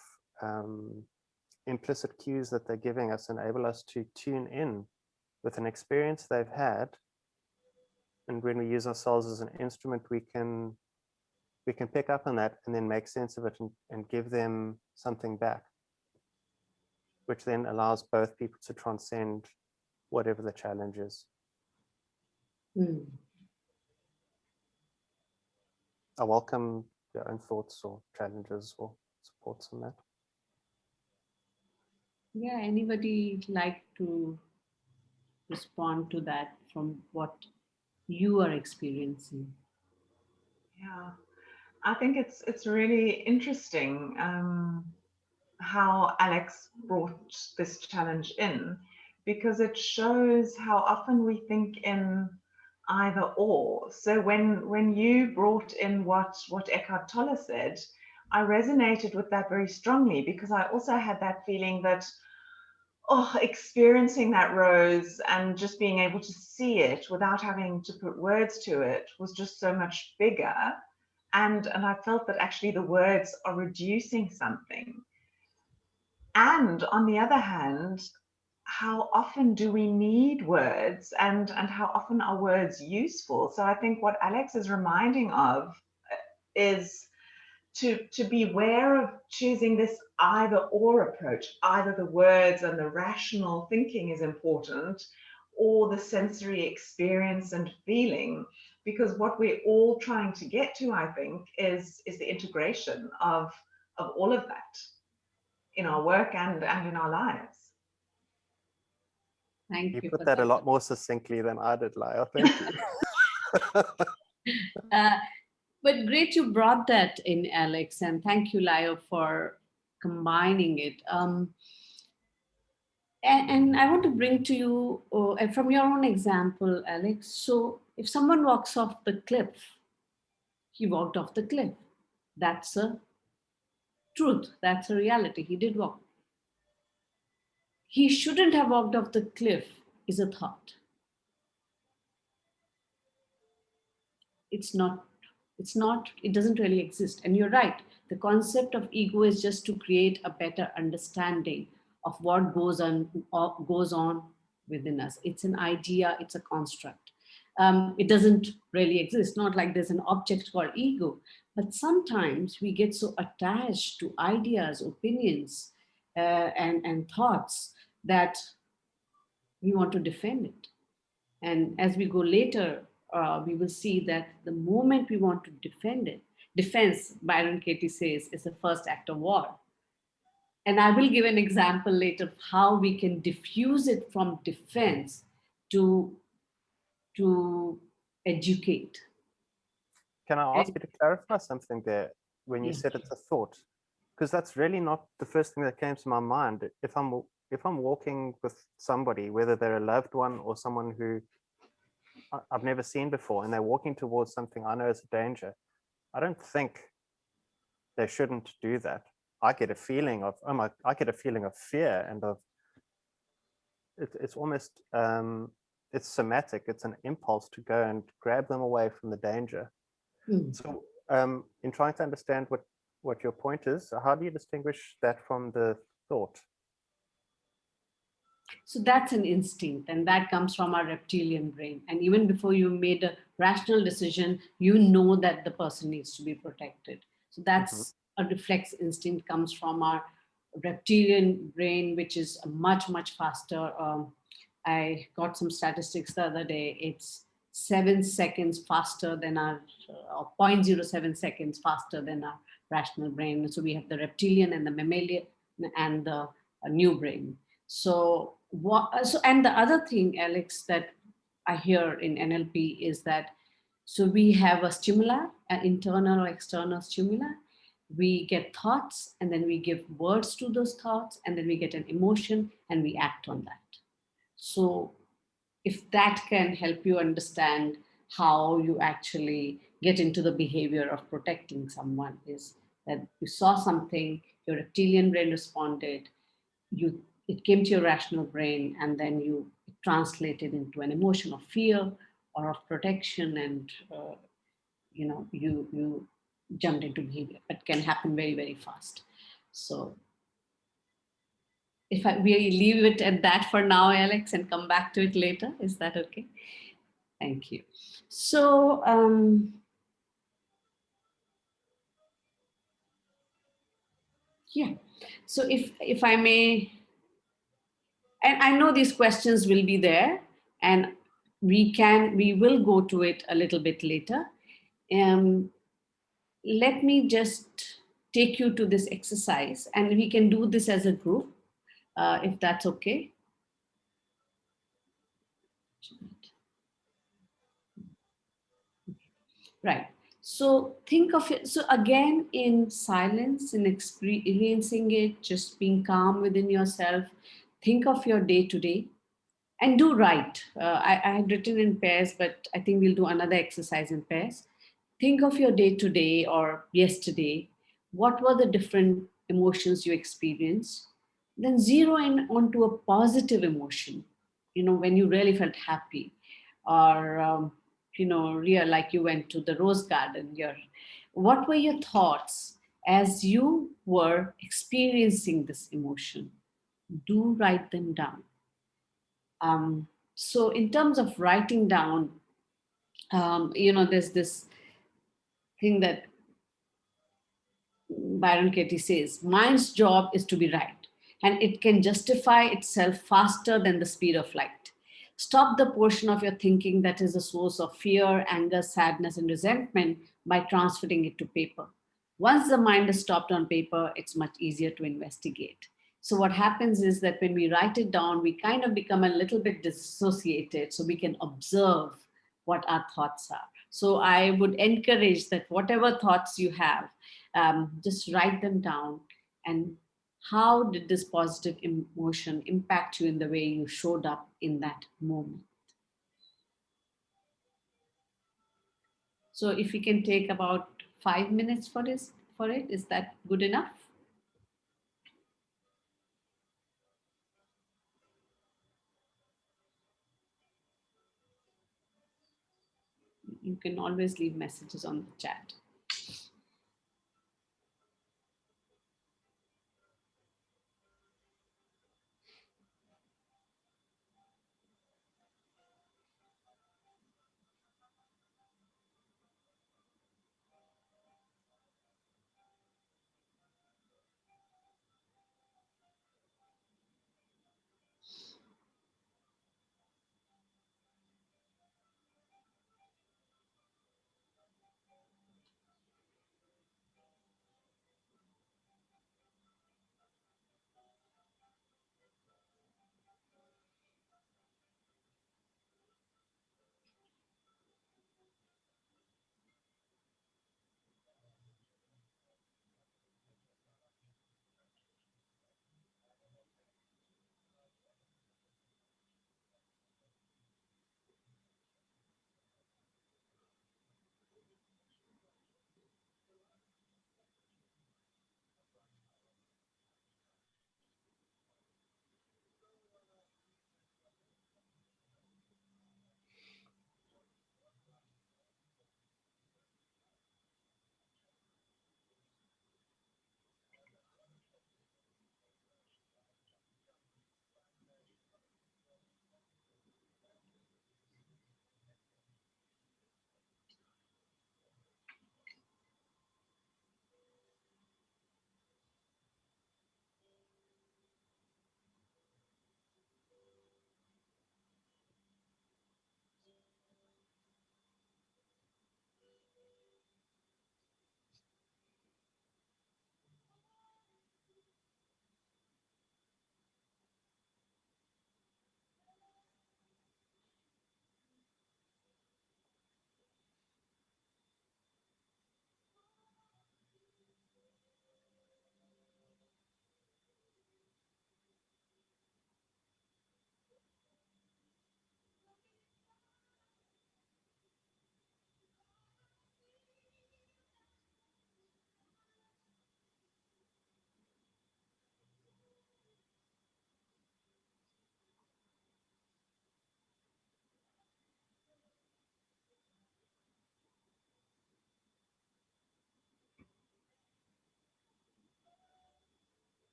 implicit cues that they're giving us enable us to tune in with an experience they've had. And when we use ourselves as an instrument, we can pick up on that and then make sense of it and give them something back, which then allows both people to transcend whatever the challenge is. Mm. I welcome your own thoughts or challenges or supports on that. Yeah, anybody like to respond to that from what you are experiencing? Yeah, I think it's really interesting how Alex brought this challenge in, because it shows how often we think in either or. So when you brought in what Eckhart Tolle said, I resonated with that very strongly, because I also had that feeling that, oh, experiencing that rose and just being able to see it without having to put words to it was just so much bigger. And I felt that actually the words are reducing something. And on the other hand, how often do we need words, and how often are words useful? So I think what Alex is reminding of is to be aware of choosing this either or approach. Either the words and the rational thinking is important, or the sensory experience and feeling, because what we're all trying to get to, I think, is the integration of all of that in our work and in our lives. Thank you. You put that a lot more succinctly than I did, Lyle. Thank you. But great you brought that in, Alex, and thank you, Lyle, for combining it. And I want to bring to you, from your own example, Alex, so if someone walks off the cliff, he walked off the cliff. That's a truth. That's a reality. He did walk. He shouldn't have walked off the cliff is a thought. It's not, it doesn't really exist. And you're right. The concept of ego is just to create a better understanding of what goes on within us. It's an idea, it's a construct. It doesn't really exist, not like there's an object called ego, but sometimes we get so attached to ideas, opinions, and thoughts that we want to defend it. And as we go later, we will see that the moment we want to defend it, defense, Byron Katie says, is the first act of war. And I will give an example later of how we can diffuse it from defense to educate. Can I ask you to clarify something there when you said it's a thought? Because that's really not the first thing that came to my mind. If I'm walking with somebody, whether they're a loved one or someone who I've never seen before, and they're walking towards something I know is a danger, I don't think they shouldn't do that. I get a feeling of, I get a feeling of fear, and of it's almost it's somatic. It's an impulse to go and grab them away from the danger. So in trying to understand what your point is, how do you distinguish that from the thought? So that's an instinct, and that comes from our reptilian brain. And even before you made a rational decision, you know that the person needs to be protected. So that's a reflex instinct, comes from our reptilian brain, which is much, much faster. I got some statistics the other day. It's 7 seconds faster than our, or 0.07 seconds faster than our rational brain. So we have the reptilian and the mammalian and the new brain. So and the other thing, Alex, that I hear in NLP is that, so we have a stimuli, an internal or external stimuli. We get thoughts, and then we give words to those thoughts, and then we get an emotion, and we act on that. So if that can help you understand, how you actually get into the behavior of protecting someone, is that you saw something, your reptilian brain responded, it came to your rational brain, and then you translated into an emotion of fear or of protection, and you jumped into behavior. It can happen very, very fast. So if we leave it at that for now, Alex, and come back to it later, is that okay? Thank you. So yeah, so if I may, and I know these questions will be there, and we will go to it a little bit later. Let me just take you to this exercise, and we can do this as a group, if that's okay. Right. So think of it. So again, in silence, in experiencing it, just being calm within yourself, think of your day to day and do write. I had written in pairs, but I think we'll do another exercise in pairs. Think of your day to day or yesterday. What were the different emotions you experienced? Then zero in onto a positive emotion, when you really felt happy, or real, like you went to the rose garden. What were your thoughts as you were experiencing this emotion? Do write them down. So in terms of writing down, there's this thing that Byron Katie says, mind's job is to be right, and it can justify itself faster than the speed of light. Stop the portion of your thinking that is the source of fear, anger, sadness, and resentment by transferring it to paper. Once the mind is stopped on paper, it's much easier to investigate. So what happens is that when we write it down, we kind of become a little bit dissociated, so we can observe what our thoughts are. So I would encourage that whatever thoughts you have, just write them down, and how did this positive emotion impact you in the way you showed up in that moment. So if we can take about 5 minutes for it, is that good enough? You can always leave messages on the chat.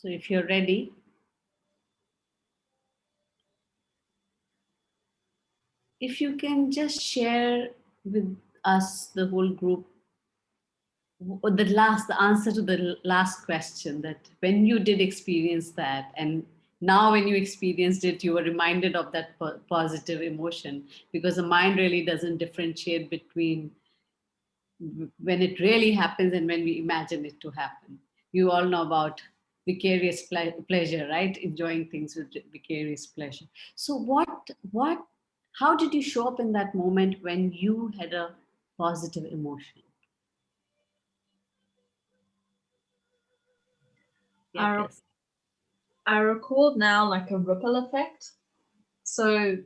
So if you're ready, if you can just share with us, the whole group, the answer to the last question, that when you did experience that, and now when you experienced it, you were reminded of that positive emotion, because the mind really doesn't differentiate between when it really happens and when we imagine it to happen. You all know about vicarious pleasure, right? Enjoying things with vicarious pleasure. So how did you show up in that moment when you had a positive emotion? Yeah, I recalled now like a ripple effect. So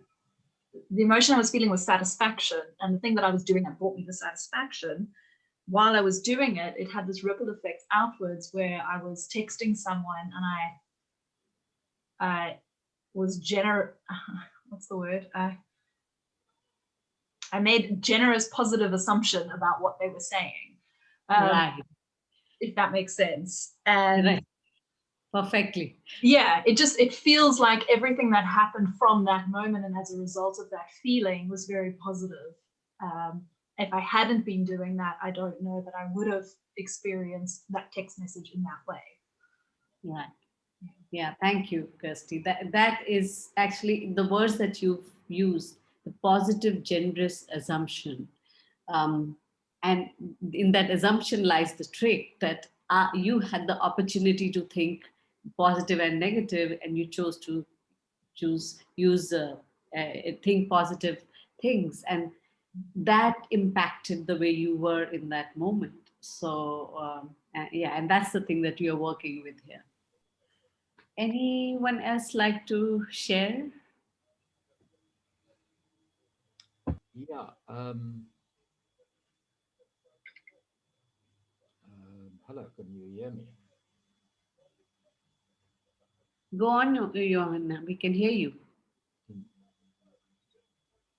the emotion I was feeling was satisfaction, and the thing that I was doing that brought me the satisfaction, while I was doing it, it had this ripple effect outwards, where I was texting someone and I was what's the word? I made generous positive assumption about what they were saying. Right. If that makes sense. And right. Perfectly. Yeah, it feels like everything that happened from that moment and as a result of that feeling was very positive. If I hadn't been doing that, I don't know that I would have experienced that text message in that way. Right. Yeah, thank you, Kirsty. That is actually the words that you've used, the positive, generous assumption. And in that assumption lies the trick, that you had the opportunity to think positive and negative, and you chose to think positive things, and that impacted the way you were in that moment. So yeah, and that's the thing that we are working with here. Anyone else like to share? Yeah. Hello, can you hear me? Go on, Johanna. We can hear you.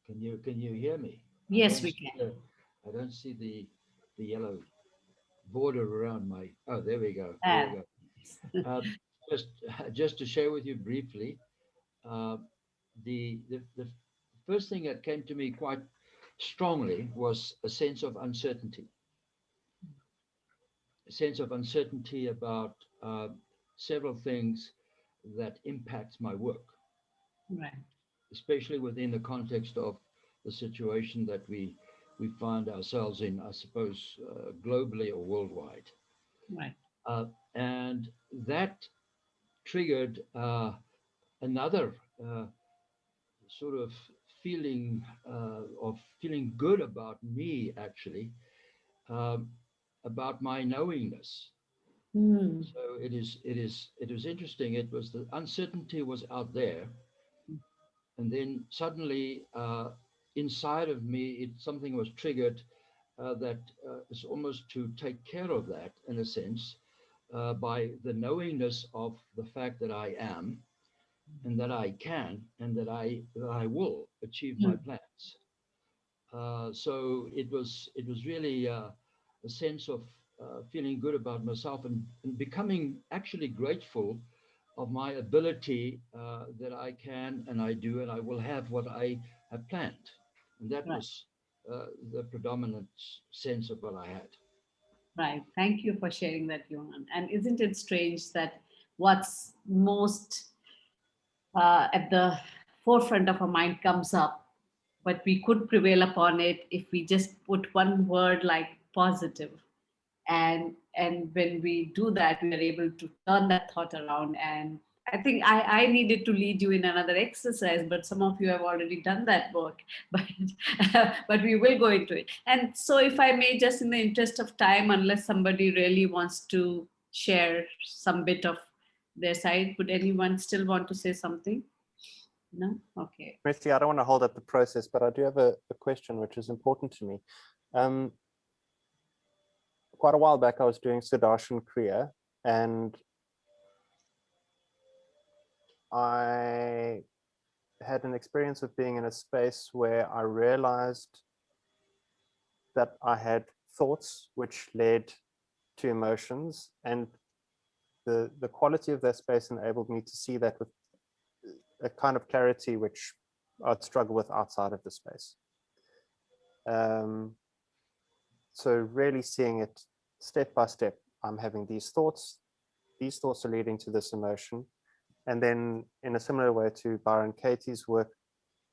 Can you hear me? Yes, we can. I don't see the yellow border around my. Oh, there we go. There we go. Just to share with you briefly, the first thing that came to me quite strongly was a sense of uncertainty. A sense of uncertainty about several things that impacts my work. Right. Especially within the context of the situation that we find ourselves in, I suppose, globally or worldwide. Right. And that triggered another sort of feeling of feeling good about me, actually, about my knowingness. So it was interesting. It was the uncertainty was out there, and then suddenly inside of me, something was triggered that is almost to take care of that, in a sense, by the knowingness of the fact that I am, and that I can, and that I will achieve my plans. So it was really a sense of feeling good about myself, and becoming actually grateful of my ability that I can and I do and I will have what I have planned. And that was the predominant sense of what I had. Right. Thank you for sharing that, Johan. And isn't it strange that what's most at the forefront of our mind comes up, but we could prevail upon it if we just put one word like positive. And when we do that, we are able to turn that thought around. And I think I needed to lead you in another exercise, but some of you have already done that work, but we will go into it. And so if I may, just in the interest of time, unless somebody really wants to share some bit of their side, would anyone still want to say something? No? Okay. Mris, I don't want to hold up the process, but I do have a question which is important to me. Quite a while back, I was doing Sudarshan Kriya, and I had an experience of being in a space where I realized that I had thoughts which led to emotions, and the quality of that space enabled me to see that with a kind of clarity which I'd struggle with outside of the space. So really seeing it step by step. I'm having these thoughts are leading to this emotion. And then in a similar way to Byron Katie's work,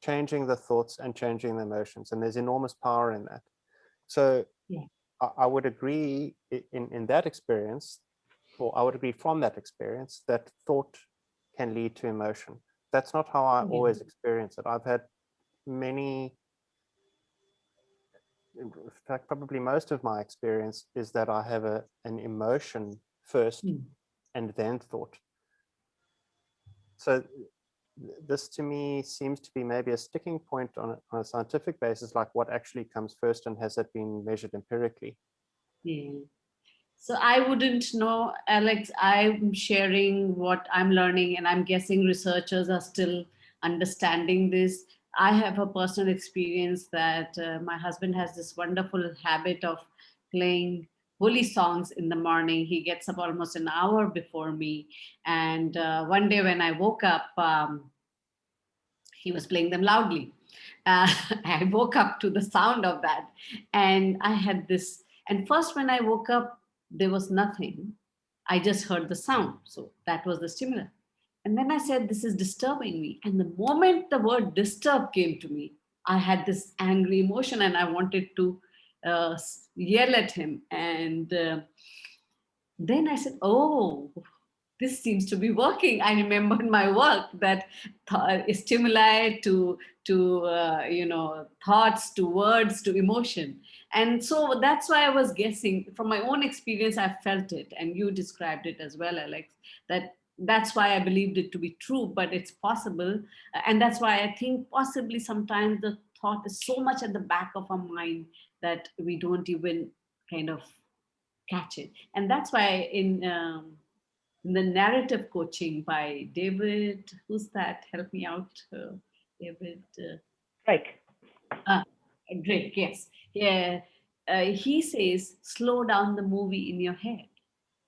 changing the thoughts and changing the emotions. And there's enormous power in that. So yeah. I would agree in that experience, or I would agree from that experience, that thought can lead to emotion. That's not how I always experience it. I've had many, in fact, probably most of my experience is that I have an emotion first and then thought. So this to me seems to be maybe a sticking point on a scientific basis, like what actually comes first and has it been measured empirically? Yeah. So I wouldn't know, Alex. I'm sharing what I'm learning, and I'm guessing researchers are still understanding this. I have a personal experience that my husband has this wonderful habit of playing holy songs in the morning. He gets up almost an hour before me. And one day when I woke up, he was playing them loudly. I woke up to the sound of that. And I had this, and first when I woke up, there was nothing. I just heard the sound. So that was the stimulant. And then I said, this is disturbing me. And the moment the word disturb came to me, I had this angry emotion and I wanted to yell at him. And then I said, oh, this seems to be working. I remembered my work that stimuli to thoughts, to words, to emotion. And so that's why I was guessing. From my own experience, I felt it. And you described it as well, Alex, that's why I believed it to be true, but it's possible. And that's why I think possibly sometimes the thought is so much at the back of our mind that we don't even kind of catch it. And that's why in the narrative coaching by David, who's that? Help me out, David. Drake, yes. Yeah. He says, slow down the movie in your head.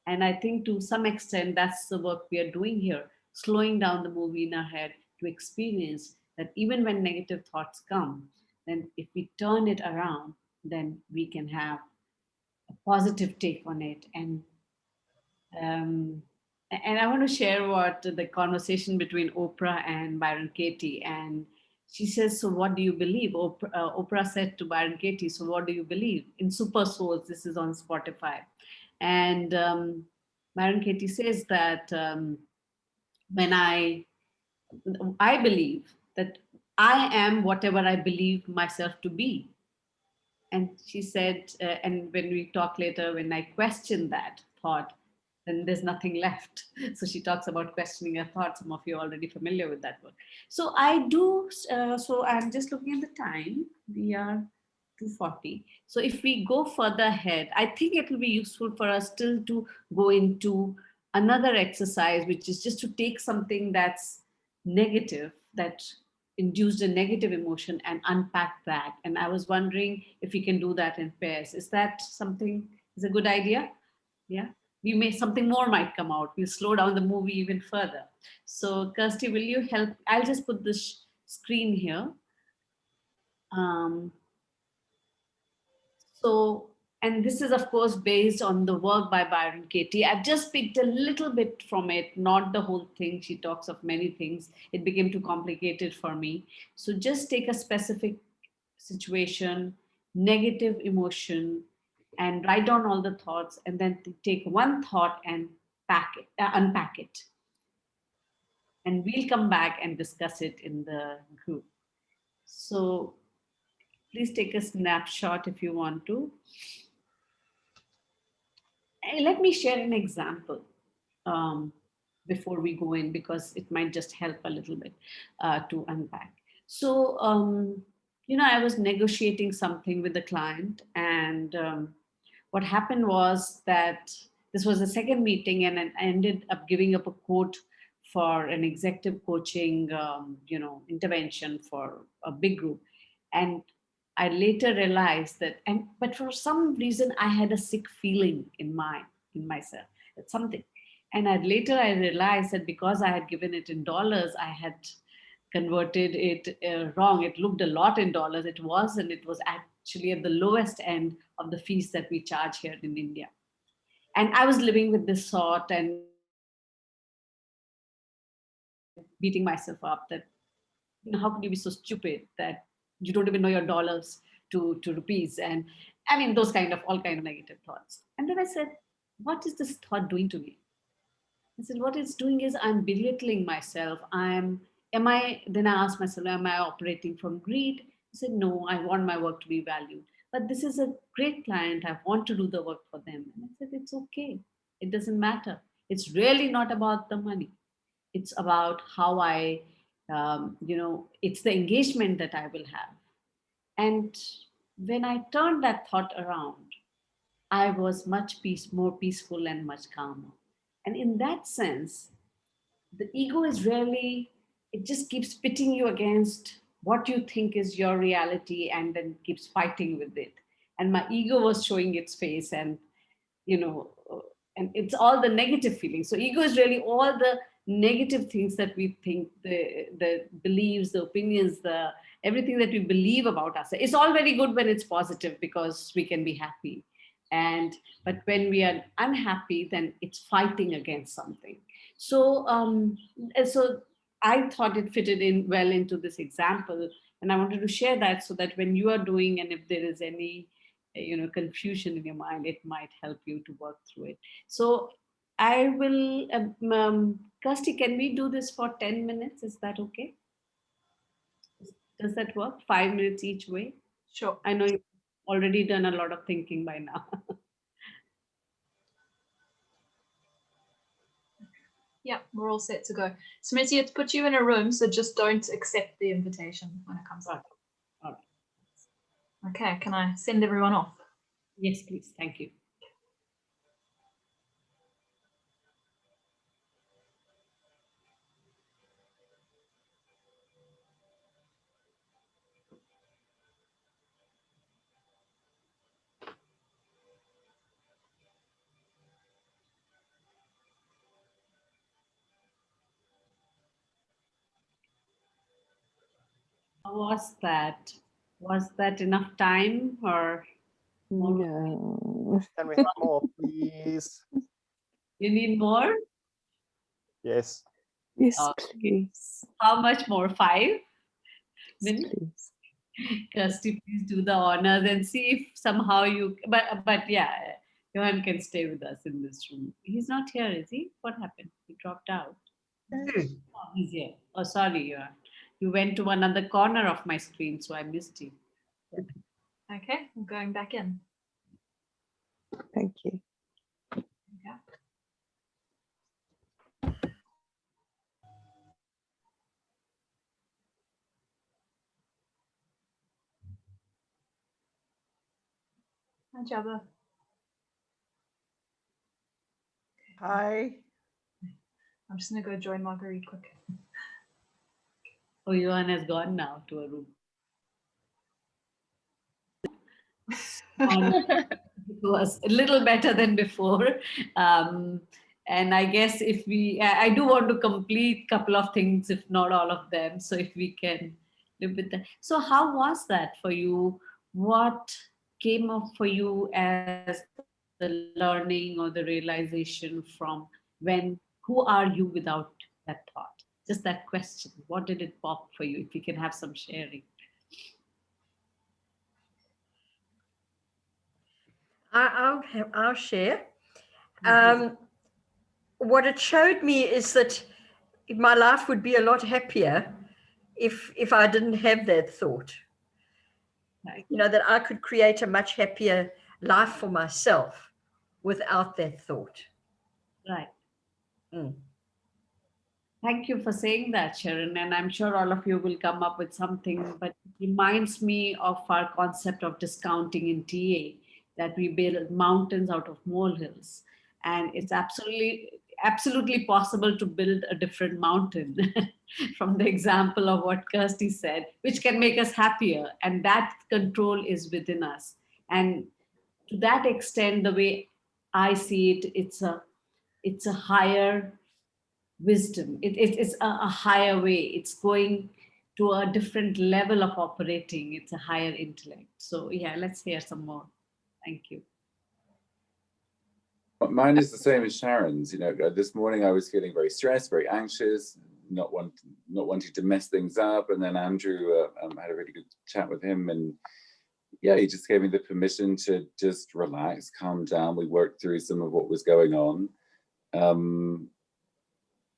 And I think to some extent, that's the work we are doing here, slowing down the movie in our head to experience that even when negative thoughts come, then if we turn it around, then we can have a positive take on it. And I want to share what the conversation between Oprah and Byron Katie. And she says, so what do you believe? Oprah said to Byron Katie, so what do you believe? In Super Souls, this is on Spotify. And Byron Katie says that when I believe that I am whatever I believe myself to be. And she said, and when we talk later, when I question that thought, then there's nothing left. So she talks about questioning her thoughts. Some of you are already familiar with that word. So I do, so I'm just looking at the time. We are 2:40. So if we go further ahead, I think it will be useful for us still to go into another exercise, which is just to take something that's negative, that induced a negative emotion, and unpack that. And I was wondering if we can do that in pairs. Is that something, is a good idea? Yeah. Something more might come out. We'll slow down the movie even further. So Kirsty, will you help? I'll just put this screen here. And this is of course based on the work by Byron Katie. I've just picked a little bit from it, not the whole thing. She talks of many things. It became too complicated for me. So just take a specific situation, negative emotion, and write down all the thoughts, and then take one thought and unpack it. And we'll come back and discuss it in the group. So please take a snapshot if you want to. And let me share an example before we go in, because it might just help a little bit to unpack. So, I was negotiating something with the client, and what happened was that this was the second meeting, and I ended up giving up a quote for an executive coaching, intervention for a big group. And I later realized that, but for some reason I had a sick feeling in myself, that something. And later I realized that because I had given it in dollars, I had converted it wrong. It looked a lot in dollars. It was, and it was actually at the lowest end of the fees that we charge here in India. And I was living with this thought and beating myself up that, how could you be so stupid that you don't even know your dollars to rupees? And I mean, those all kind of negative thoughts. And then I said, what is this thought doing to me? I said, what it's doing is I'm belittling myself. Then I asked myself, am I operating from greed? I said, no, I want my work to be valued. But this is a great client. I want to do the work for them. And I said, it's okay. It doesn't matter. It's really not about the money. It's about how it's the engagement that I will have. And when I turned that thought around, I was much more peaceful and much calmer. And in that sense, the ego is really, it just keeps pitting you against what you think is your reality and then keeps fighting with it. And my ego was showing its face, and and it's all the negative feelings. So ego is really all the negative things that we think, the beliefs, the opinions, everything that we believe about ourselves. It's all very good when it's positive because we can be happy. But when we are unhappy, then it's fighting against something. So I thought it fitted in well into this example, and I wanted to share that so that when you are doing, and if there is any confusion in your mind, it might help you to work through it. So I will, Kirsty, can we do this for 10 minutes? Is that okay? Does that work? 5 minutes each way? Sure. I know you've already done a lot of thinking by now. Yeah, we're all set to go. Smriti, it's put you in a room, so just don't accept the invitation when it comes up. All right. Okay, can I send everyone off? Yes, please. Thank you. How was that? Was that enough time or? No. Can we have more, please? You need more? Yes. Yes, please. How much more? 5 minutes? Please. Kirsty, please do the honors and see if somehow you, but yeah, Johan can stay with us in this room. He's not here, is he? What happened? He dropped out. Oh, he's here. Oh, sorry, Johan. You went to another corner of my screen, so I missed you. Okay, I'm going back in. Thank you. Okay. Hi, Jabba. Hi. I'm just going to go join Marguerite quick. Oh, Johan has gone now to a room. It was a little better than before. And I guess if I do want to complete a couple of things, if not all of them. So if we can live with that. So how was that for you? What came up for you as the learning or the realization from who are you without that thought? Just that question. What did it pop for you? If you can have some sharing. I'll share. What it showed me is that my life would be a lot happier if I didn't have that thought. Right. That I could create a much happier life for myself without that thought. Right. Mm. Thank you for saying that, Sharon. And I'm sure all of you will come up with something, but it reminds me of our concept of discounting in TA, that we build mountains out of molehills. And it's absolutely possible to build a different mountain from the example of what Kirsty said, which can make us happier. And that control is within us. And to that extent, the way I see it, it's it's a higher wisdom. It's a higher way. It's going to a different level of operating. It's a higher intellect. So yeah, let's hear some more. Thank you. Mine is the same as Sharon's. You know, this morning I was feeling very stressed, very anxious, not wanting to mess things up. And then Andrew had a really good chat with him, and yeah, he just gave me the permission to just relax, calm down. We worked through some of what was going on.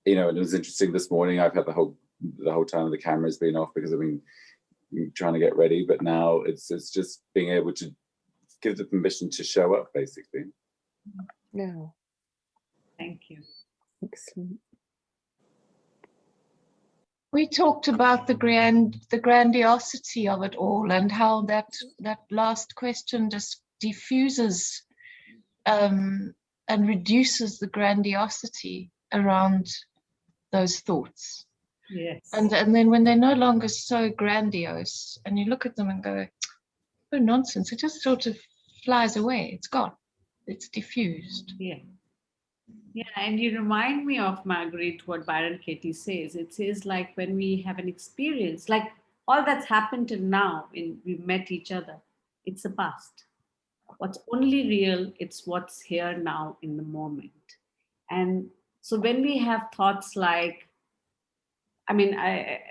You know, and it was interesting this morning. I've had the whole time the camera's been off because I've been trying to get ready, but now it's just being able to give the permission to show up, basically. Yeah. Thank you. Excellent. We talked about the grandiosity of it all, and how that last question just diffuses and reduces the grandiosity around those thoughts. Yes. And then when they're no longer so grandiose, and you look at them and go, oh, nonsense, it just sort of flies away. It's gone. It's diffused. Yeah. Yeah, and you remind me of, Margaret, what Byron Katie says. It says, like, when we have an experience, like all that's happened till now, we've met each other, it's the past. What's only real, it's what's here now in the moment. And so when we have thoughts like, I mean, I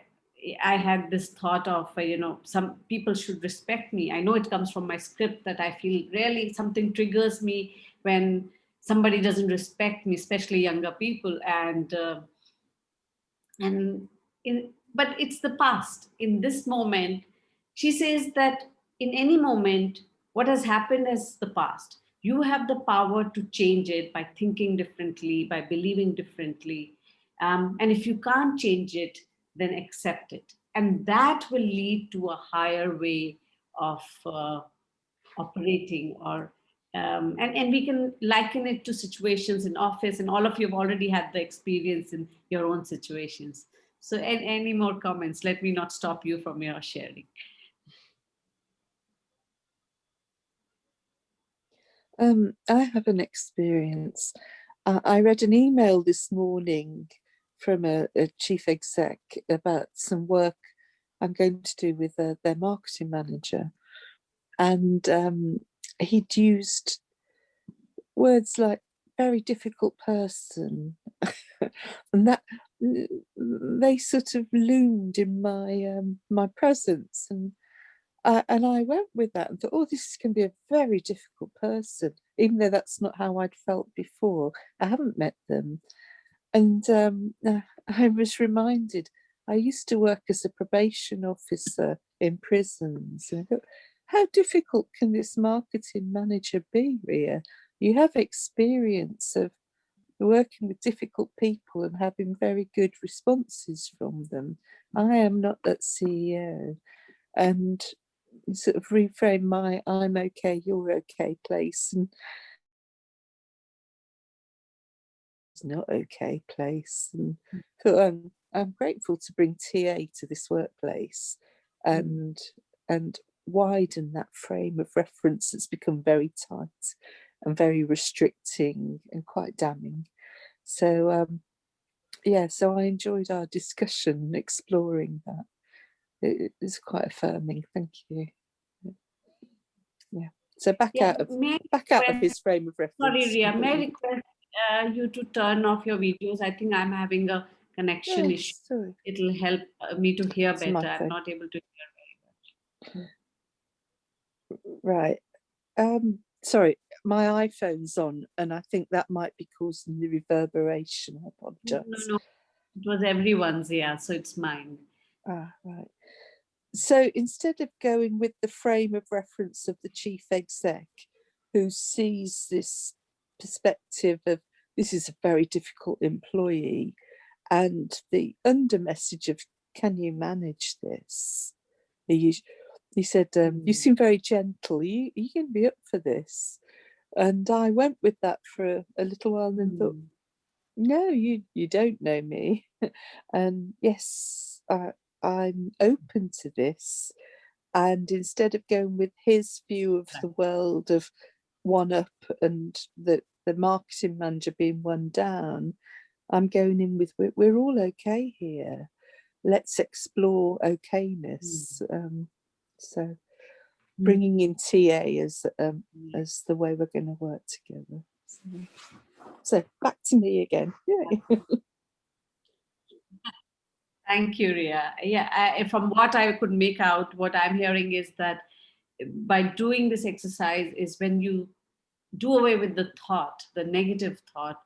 had this thought of, you know, some people should respect me. I know it comes from my script that I feel really something triggers me when somebody doesn't respect me, especially younger people. But it's the past. In this moment, she says that in any moment, what has happened is the past. You have the power to change it by thinking differently, by believing differently. And if you can't change it, then accept it. And that will lead to a higher way of operating, or and we can liken it to situations in office, and all of you have already had the experience in your own situations. So any more comments? Let me not stop you from your sharing. I have an experience. I read an email this morning from a chief exec about some work I'm going to do with their marketing manager. And he'd used words like very difficult person. And that they sort of loomed in my presence. And I went with that and thought, oh, this can be a very difficult person, even though that's not how I'd felt before. I haven't met them. And I was reminded, I used to work as a probation officer in prisons. And I thought, how difficult can this marketing manager be, Ria? You have experience of working with difficult people and having very good responses from them. I am not that CEO. And sort of reframe my I'm okay, you're okay place, and it's not okay place. And so I'm grateful to bring TA to this workplace and widen that frame of reference that's become very tight and very restricting and quite damning. So yeah, so I enjoyed our discussion exploring that. It is quite affirming. Thank you. Yeah. So back out of his frame of reference. Sorry, Ria, may I request you to turn off your videos? I think I'm having a connection issue. Sorry. It'll help me to hear It's better. I'm not able to hear very much. Right. Sorry, my iPhone's on, and I think that might be causing the reverberation. I apologize. No, it was everyone's, yeah, so it's mine. Right. So instead of going with the frame of reference of the chief exec, who sees this perspective of this is a very difficult employee, and the under message of can you manage this? He said, you seem very gentle. Are you going to be up for this? And I went with that for a little while and then thought, no, you don't know me. And yes, I'm open to this. And instead of going with his view of the world of one up and that the marketing manager being one down, I'm going in with, we're all okay here. Let's explore okayness. So bringing in TA as the way we're going to work together. So back to me again. Yay. Thank you, Ria. Yeah, from what I could make out, what I'm hearing is that by doing this exercise is when you do away with the thought, the negative thought,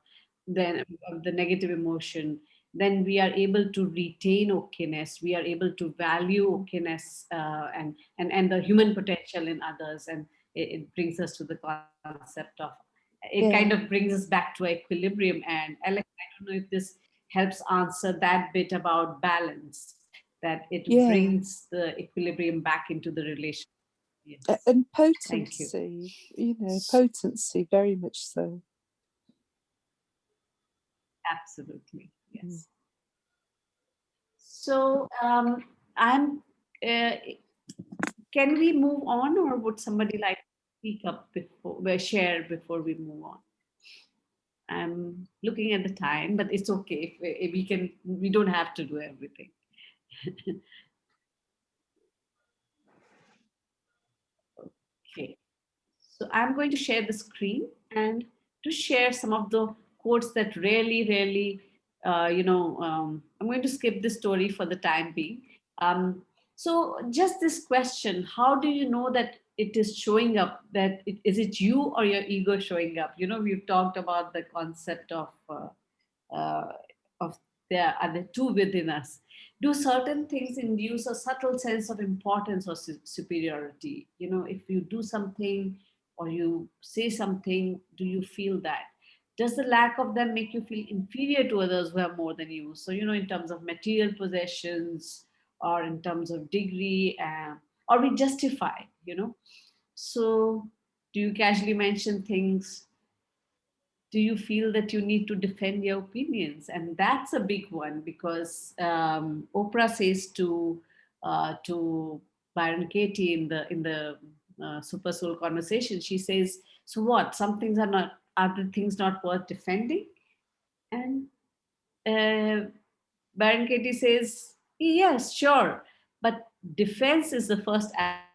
then the negative emotion, then we are able to retain okayness. We are able to value okayness and the human potential in others. And it brings us to the concept of, it kind of brings us back to equilibrium. And Alex, I don't know if this helps answer that bit about balance, that it brings the equilibrium back into the relationship. Yes. And potency, you know, potency, very much so. Absolutely, yes. So can we move on, or would somebody like to speak up share before we move on? I'm looking at the time, but it's okay. If we don't have to do everything. Okay. So I'm going to share the screen and to share some of the quotes that really, I'm going to skip this story for the time being. So just this question, how do you know that it is showing up, is it you or your ego showing up? You know, we've talked about the concept of there are the two within us. Do certain things induce a subtle sense of importance or superiority? You know, if you do something or you say something, do you feel that? Does the lack of them make you feel inferior to others who have more than you? So, you know, in terms of material possessions or in terms of degree, or we justify, you know. So do you casually mention things? Do you feel that you need to defend your opinions? And that's a big one, because Oprah says to Byron Katie in the Super Soul conversation, she says, "So what? Some things are the things not worth defending?" And Byron Katie says, "Yes, sure, but defense is the first act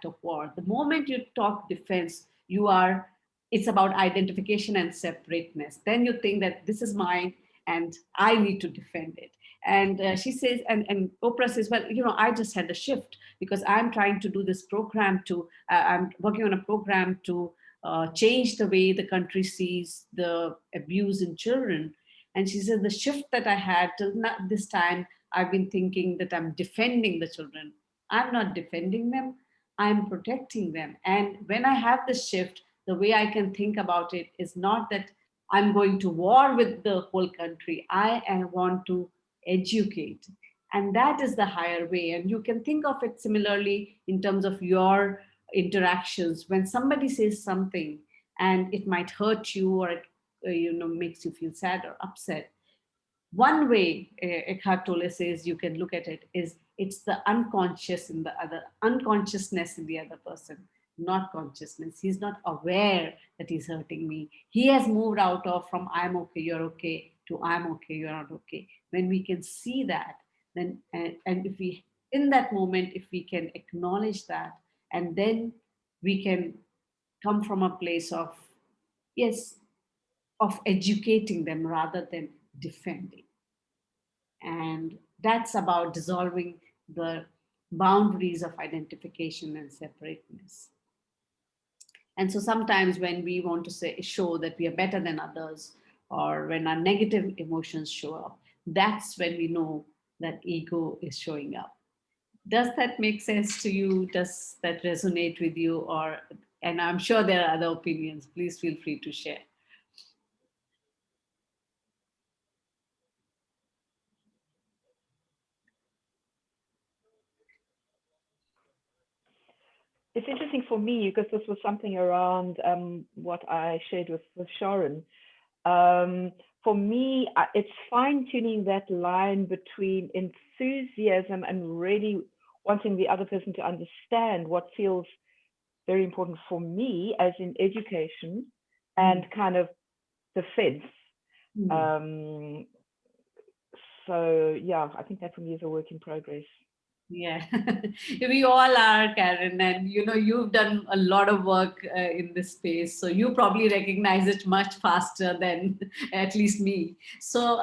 of war. The moment you talk defense, it's about identification and separateness. Then you think that this is mine and I need to defend it." And she says, and Oprah says, "Well, you know, I just had a shift because I'm trying to do this program I'm working on a program to change the way the country sees the abuse in children." And she said, "The shift that I had till this time, I've been thinking that I'm defending the children. I'm not defending them. I'm protecting them. And when I have this shift, the way I can think about it is not that I'm going to war with the whole country. I want to educate. And that is the higher way. And you can think of it similarly in terms of your interactions. When somebody says something and it might hurt you, or it makes you feel sad or upset, one way Eckhart Tolle says you can look at it is it's the unconsciousness in the other person, not consciousness. He's not aware that he's hurting me. He has moved out of from I'm okay, you're okay, to I'm okay, you're not okay. When we can see that, then and if we in that moment, if we can acknowledge that, and then we can come from a place of educating them rather than defending. And that's about dissolving the boundaries of identification and separateness. And so sometimes when we want to show that we are better than others, or when our negative emotions show up, that's when we know that ego is showing up. Does that make sense to you? Does that resonate with you? And I'm sure there are other opinions. Please feel free to share. It's interesting for me because this was something around what I shared with Sharon. For me, it's fine-tuning that line between enthusiasm and really wanting the other person to understand what feels very important for me, as in education and kind of defense. So yeah, I think that for me is a work in progress. Yeah, we all are, Karen, and you know, you've done a lot of work in this space, so you probably recognize it much faster than at least me. So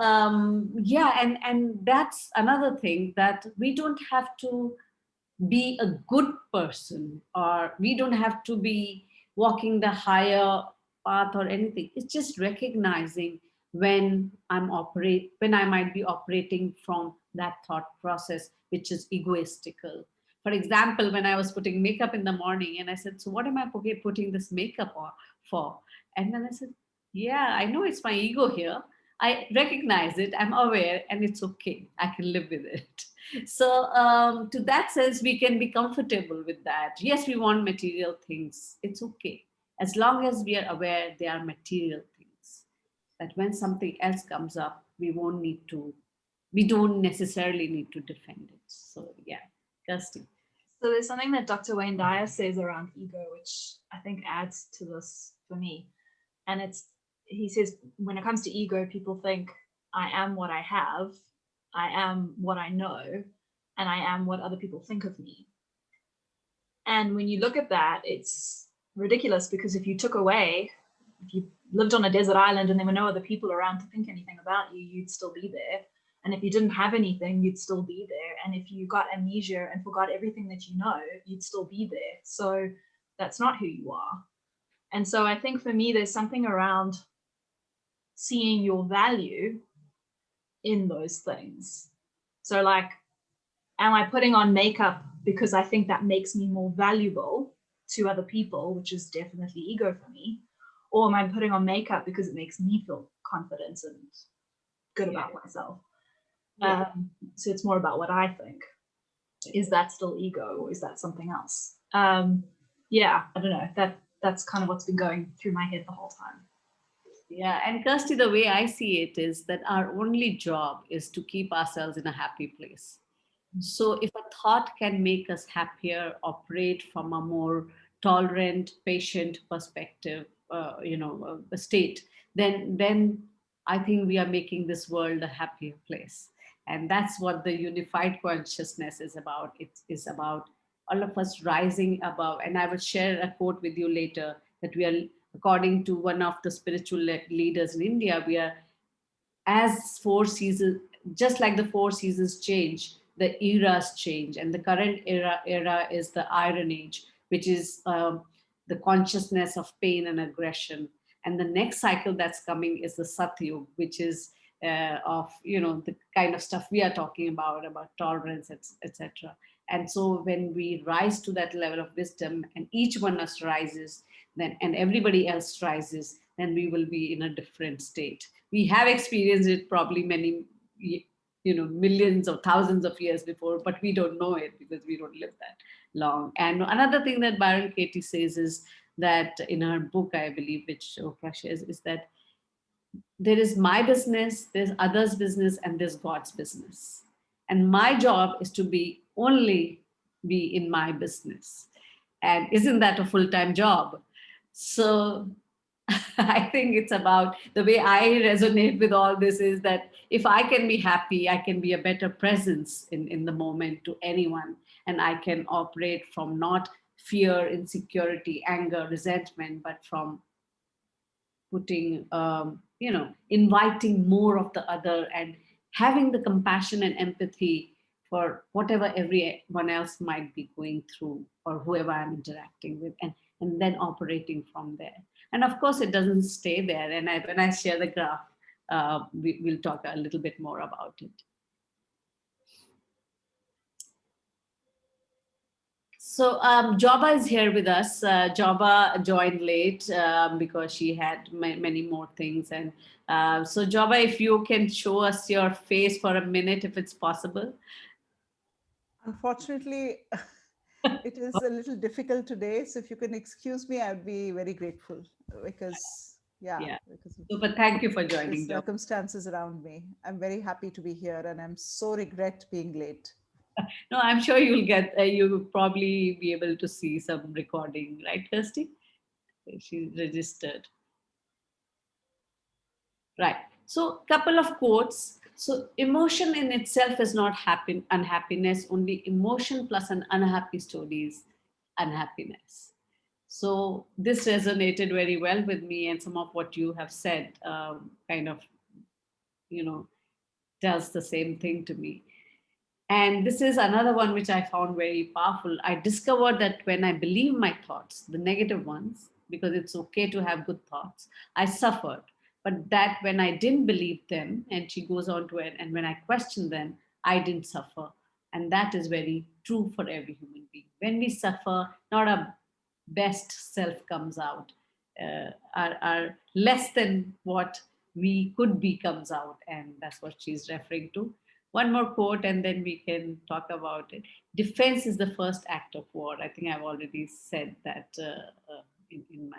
yeah, and that's another thing, that we don't have to be a good person, or we don't have to be walking the higher path or anything. It's just recognizing when I might be operating from that thought process, which is egoistical. For example, when I was putting makeup in the morning, and I said, so what am I putting this makeup on for? And then I said, yeah, I know it's my ego here. I recognize it, I'm aware, and it's okay. I can live with it. So to that sense, we can be comfortable with that. Yes, we want material things. It's okay. As long as we are aware they are material things, that when something else comes up, we don't necessarily need to defend it. So yeah, Kirsty. So there's something that Dr. Wayne Dyer says around ego, which I think adds to this for me. And he says, when it comes to ego, people think I am what I have, I am what I know, and I am what other people think of me. And when you look at that, it's ridiculous, because if you lived on a desert island and there were no other people around to think anything about you, you'd still be there. And if you didn't have anything, you'd still be there. And if you got amnesia and forgot everything that you know, you'd still be there. So that's not who you are. And so I think for me, there's something around seeing your value in those things. So like, am I putting on makeup because I think that makes me more valuable to other people, which is definitely ego for me? Or am I putting on makeup because it makes me feel confident and good about myself? So it's more about what I think. Is that still ego, or is that something else? Yeah, I don't know. That's kind of what's been going through my head the whole time. Yeah, and Kirsty, the way I see it is that our only job is to keep ourselves in a happy place. So if a thought can make us happier, operate from a more tolerant, patient perspective, a state, then I think we are making this world a happier place. And that's what the unified consciousness is about. It is about all of us rising above. And I will share a quote with you later, that we are, according to one of the spiritual leaders in India, we are, as 4 seasons, just like the 4 seasons change, the eras change. And the current era is the Iron Age, which is the consciousness of pain and aggression. And the next cycle that's coming is the SATAA, which is of, the kind of stuff we are talking about tolerance, etc. And so when we rise to that level of wisdom, and each one of us rises, then, and everybody else rises, then we will be in a different state. We have experienced it probably many, millions or thousands of years before, but we don't know it because we don't live that long. And another thing that Byron Katie says is that in her book, I believe, which Oprah shares, is that there is my business, there's others' business, and there's God's business. And my job is to only be in my business. And isn't that a full-time job? So I think it's about, the way I resonate with all this is that if I can be happy, I can be a better presence in the moment to anyone. And I can operate from not fear, insecurity, anger, resentment, but from putting, inviting more of the other, and having the compassion and empathy for whatever everyone else might be going through, or whoever I'm interacting with, and then operating from there. And of course, it doesn't stay there. And when I share the graph, we'll talk a little bit more about it. So Joba is here with us. Joba joined late because she had many more things. And so Joba, if you can show us your face for a minute, if it's possible. Unfortunately, it is a little difficult today. So if you can excuse me, I'd be very grateful, because because but thank you for joining. The circumstances around me. I'm very happy to be here, and I'm so regret being late. No, I'm sure you'll get, you'll probably be able to see some recording, right, Kirsty? She's registered. Right. So couple of quotes. So emotion in itself is not unhappiness, only emotion plus an unhappy story is unhappiness. So this resonated very well with me, and some of what you have said kind of, does the same thing to me. And this is another one which I found very powerful. I discovered that when I believe my thoughts, the negative ones, because it's okay to have good thoughts, I suffered. But that when I didn't believe them, and she goes on to it, and when I questioned them, I didn't suffer. And that is very true for every human being. When we suffer, not our best self comes out. Our less than what we could be comes out. And that's what she's referring to. One more quote, and then we can talk about it. Defense is the first act of war. I think I've already said that in my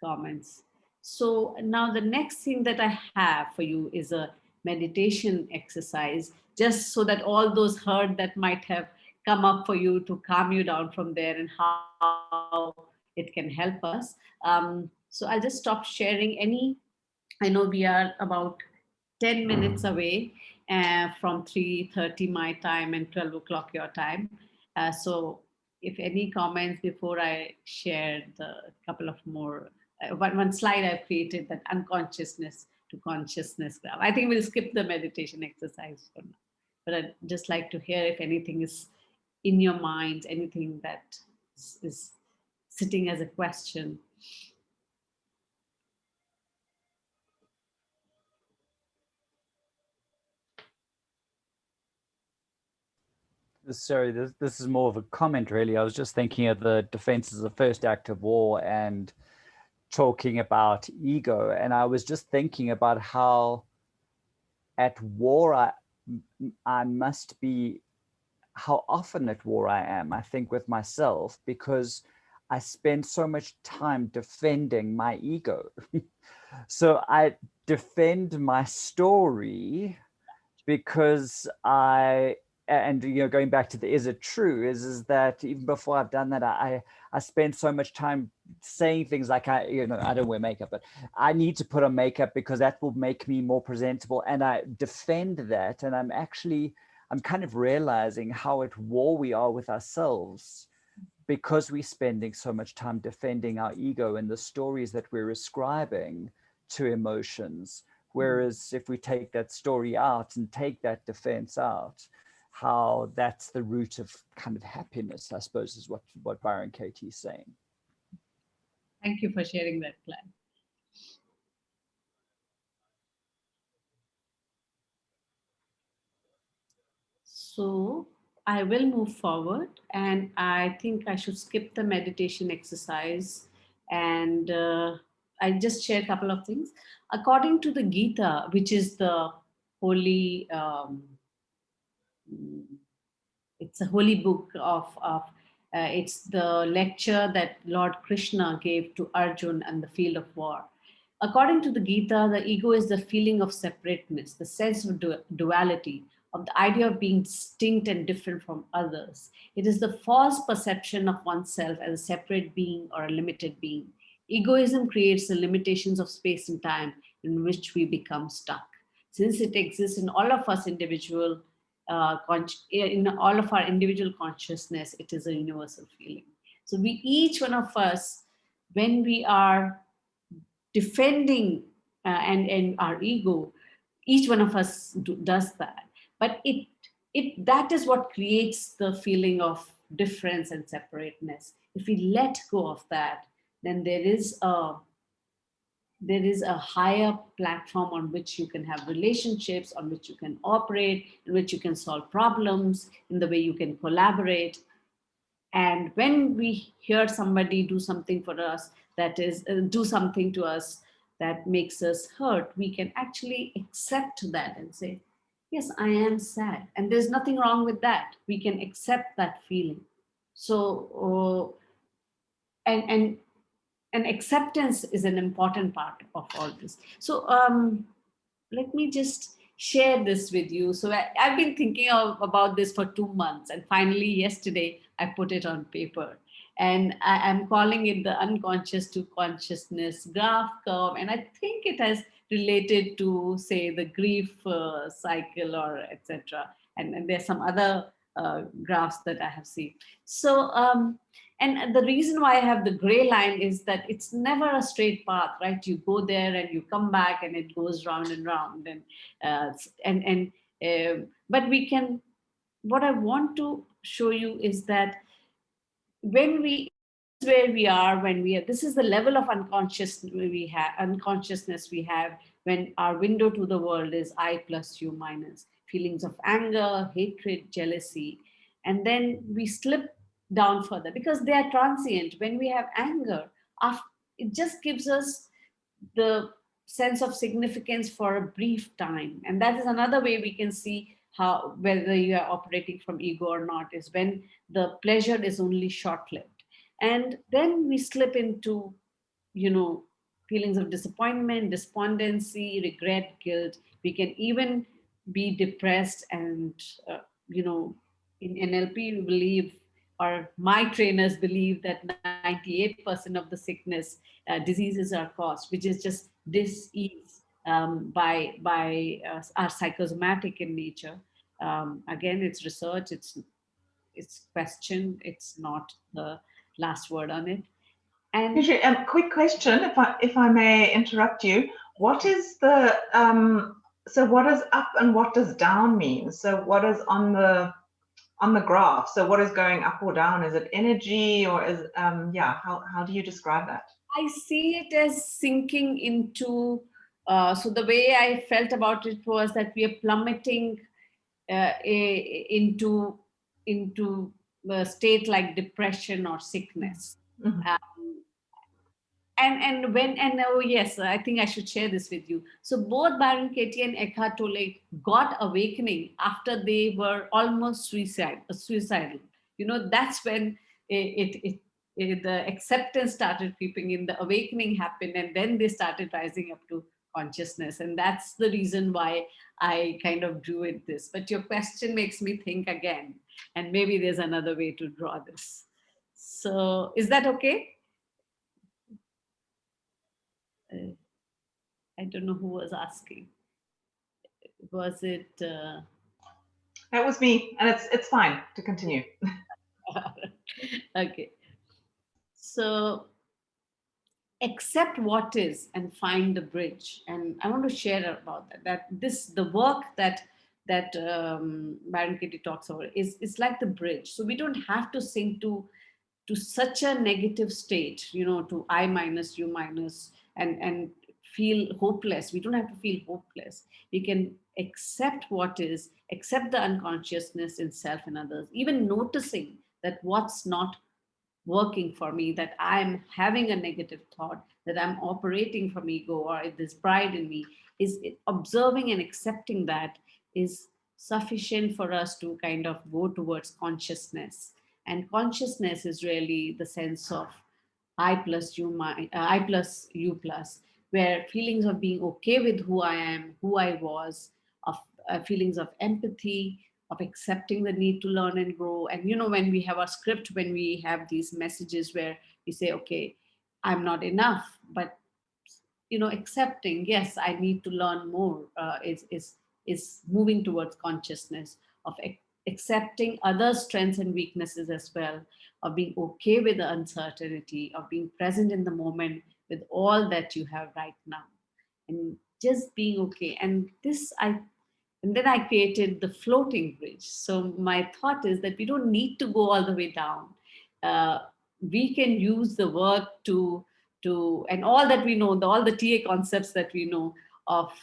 comments. So now the next thing that I have for you is a meditation exercise, just so that all those hurt that might have come up for you, to calm you down from there, and how it can help us. So I'll just stop sharing I know we are about 10 minutes away from 3:30 my time and 12 o'clock your time. So if any comments before I share the couple of more, one slide I've created, that unconsciousness to consciousness graph. I think we'll skip the meditation exercise for now, but I'd just like to hear if anything is in your mind, anything that is sitting as a question. Sorry, this is more of a comment, really. I was just thinking of the defense as the first act of war and talking about ego. And I was just thinking about how at war I must be, how often at war I am, I think, with myself, because I spend so much time defending my ego. So I defend my story because and going back to the is it true, is that even before I've done that, I spend so much time saying things like I don't wear makeup, but I need to put on makeup because that will make me more presentable, and I defend that. And I'm kind of realizing how at war we are with ourselves, because we're spending so much time defending our ego and the stories that we're ascribing to emotions. Whereas if we take that story out and take that defense out, how that's the root of kind of happiness, I suppose, is what Byron Katie is saying. Thank you for sharing that, Claire. So I will move forward, and I think I should skip the meditation exercise, and I just share a couple of things. According to the Gita, which is the holy, it's a holy book it's the lecture that Lord Krishna gave to Arjun on the field of war. According to the Gita, the ego is the feeling of separateness, the sense of duality, of the idea of being distinct and different from others. It is the false perception of oneself as a separate being or a limited being. Egoism creates the limitations of space and time in which we become stuck. Since it exists in all of us in all of our individual consciousness, it is a universal feeling. So each one of us, when we are defending and our ego, each one of us does that. But that is what creates the feeling of difference and separateness. If we let go of that, then there is a higher platform on which you can have relationships, on which you can operate, in which you can solve problems, in the way you can collaborate. And when we hear somebody do something for us, do something to us that makes us hurt, we can actually accept that and say, yes, I am sad. And there's nothing wrong with that. We can accept that feeling. So, and acceptance is an important part of all this. So let me just share this with you. So I've been thinking about this for 2 months, and finally yesterday I put it on paper. And I'm calling it the unconscious to consciousness graph curve. And I think it has related to, say, the grief cycle or etc. And there's some other graphs that I have seen. So, and the reason why I have the gray line is that it's never a straight path, right? You go there and you come back and it goes round and round. But we can, what I want to show you is that when we, where we are, when we are, this is the level of unconsciousness we have when our window to the world is I plus U minus feelings of anger, hatred, jealousy. And then we slip down further because they are transient. When we have anger, it just gives us the sense of significance for a brief time. And that is another way we can see how, whether you are operating from ego or not, is when the pleasure is only short-lived. And then we slip into, feelings of disappointment, despondency, regret, guilt. We can even be depressed. And, in NLP, we believe, or my trainers believe, that 98% of the sickness, diseases are caused, which is just dis-ease by are psychosomatic in nature. Again, it's research, it's questioned, it's not the last word on it. And quick question, if I may interrupt you. What is the so what does up and what does down mean? So what is on the graph? So what is going up or down? Is it energy, or is how do you describe that? I see it as sinking into, so the way I felt about it was that we are plummeting into a state like depression or sickness. Mm-hmm. Oh yes, I think I should share this with you. So both Byron Katie and Eckhart Tolle got awakening after they were almost suicidal. That's when the acceptance started creeping in, the awakening happened, and then they started rising up to consciousness. And that's the reason why I kind of drew it this. But your question makes me think again, and maybe there's another way to draw this. So is that okay? I don't know who was asking. Was it? That was me, and it's fine to continue. Okay. So accept what is and find the bridge. And I want to share about that. The work that Byron Katie talks about is like the bridge. So we don't have to sink to such a negative state, to I minus, U minus, and feel hopeless. We don't have to feel hopeless. We can accept what is, accept the unconsciousness in self and others, even noticing that what's not working for me, that I'm having a negative thought, that I'm operating from ego, or this pride in me, is observing and accepting that is sufficient for us to kind of go towards consciousness. And consciousness is really the sense of I plus U plus, where feelings of being okay with who I am, who I was, of feelings of empathy, of accepting the need to learn and grow. And when we have a script, when we have these messages where we say, okay, I'm not enough, but accepting, yes, I need to learn more, is moving towards consciousness of accepting others' strengths and weaknesses as well, of being okay with the uncertainty, of being present in the moment with all that you have right now, and just being okay. And then I created the floating bridge. So my thought is that we don't need to go all the way down. We can use the work to and all that we know, all the TA concepts that we know of,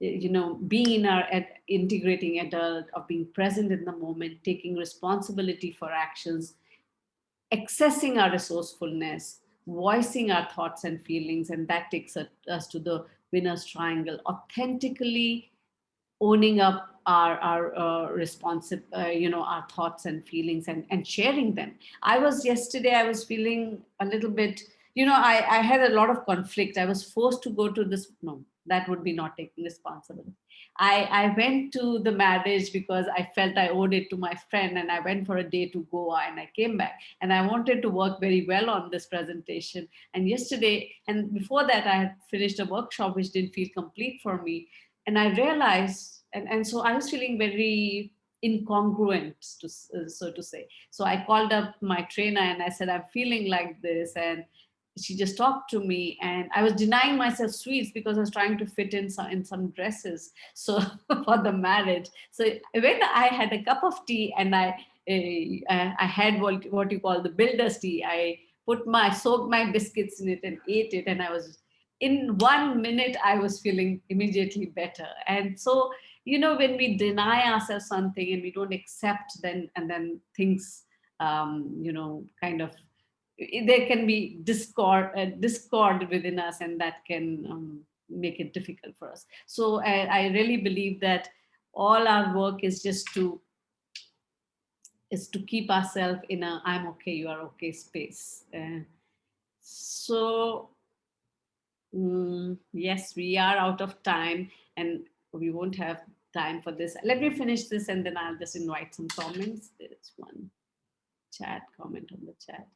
being in our integrating adult, of being present in the moment, taking responsibility for actions, accessing our resourcefulness, voicing our thoughts and feelings, and that takes us to the winner's triangle, authentically owning up our our thoughts and feelings, and sharing them. Yesterday I was feeling a little bit, I had a lot of conflict. I was forced to go to this, that would be not taking responsibility. I went to the marriage because I felt I owed it to my friend, and I went for a day to Goa, and I came back, and I wanted to work very well on this presentation. And yesterday, and before that, I had finished a workshop which didn't feel complete for me. And I realized, and so I was feeling very incongruent, so to say. So I called up my trainer and I said, I'm feeling like this. And she just talked to me, and I was denying myself sweets because I was trying to fit in some dresses, so for the marriage. So when I had a cup of tea and I had what you call the builder's tea, I soaked my biscuits in it and ate it, and I was, in 1 minute, I was feeling immediately better. And so, you know, when we deny ourselves something and we don't accept, then things, you know, kind of, there can be discord within us, and that can make it difficult for us. So I really believe that all our work is just to keep ourselves in a I'm okay, you are okay space. Yes, we are out of time, and we won't have time for this. Let me finish this, and then I'll just invite some comments. There's one comment on the chat.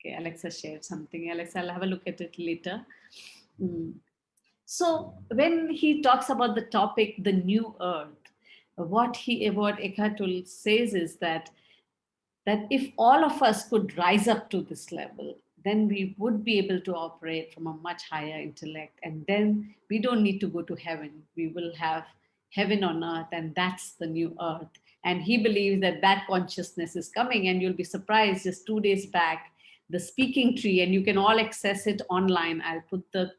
Okay, Alexa shared something. Alexa, I'll have a look at it later. So when he talks about the topic, the new earth, what Eckhart Tolle says is that if all of us could rise up to this level, then we would be able to operate from a much higher intellect. And then we don't need to go to heaven. We will have heaven on earth, and that's the new earth. And he believes that consciousness is coming, and you'll be surprised, just 2 days back, the speaking tree, and you can all access it online. I'll put the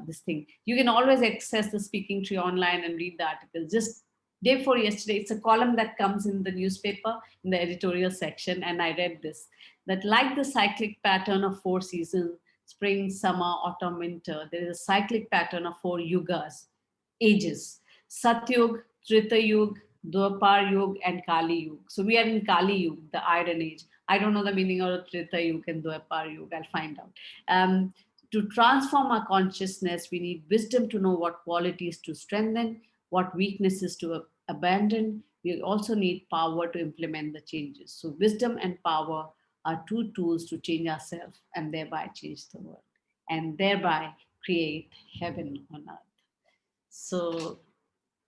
this thing. You can always access the speaking tree online and read the article. Just day before yesterday, it's a column that comes in the newspaper in the editorial section, and I read this, that like the cyclic pattern of 4 seasons, spring, summer, autumn, winter, there is a cyclic pattern of 4 yugas, ages: Satyug, Treta Yug, Dwapar Yug, and Kali Yug. So we are in Kali Yug, the Iron Age. I don't know the meaning of Treta Yug and Dwapar Yug. I'll find out. To transform our consciousness, we need wisdom to know what qualities to strengthen, what weaknesses to abandon. We also need power to implement the changes. So wisdom and power are 2 tools to change ourselves and thereby change the world, and thereby create heaven on earth. So,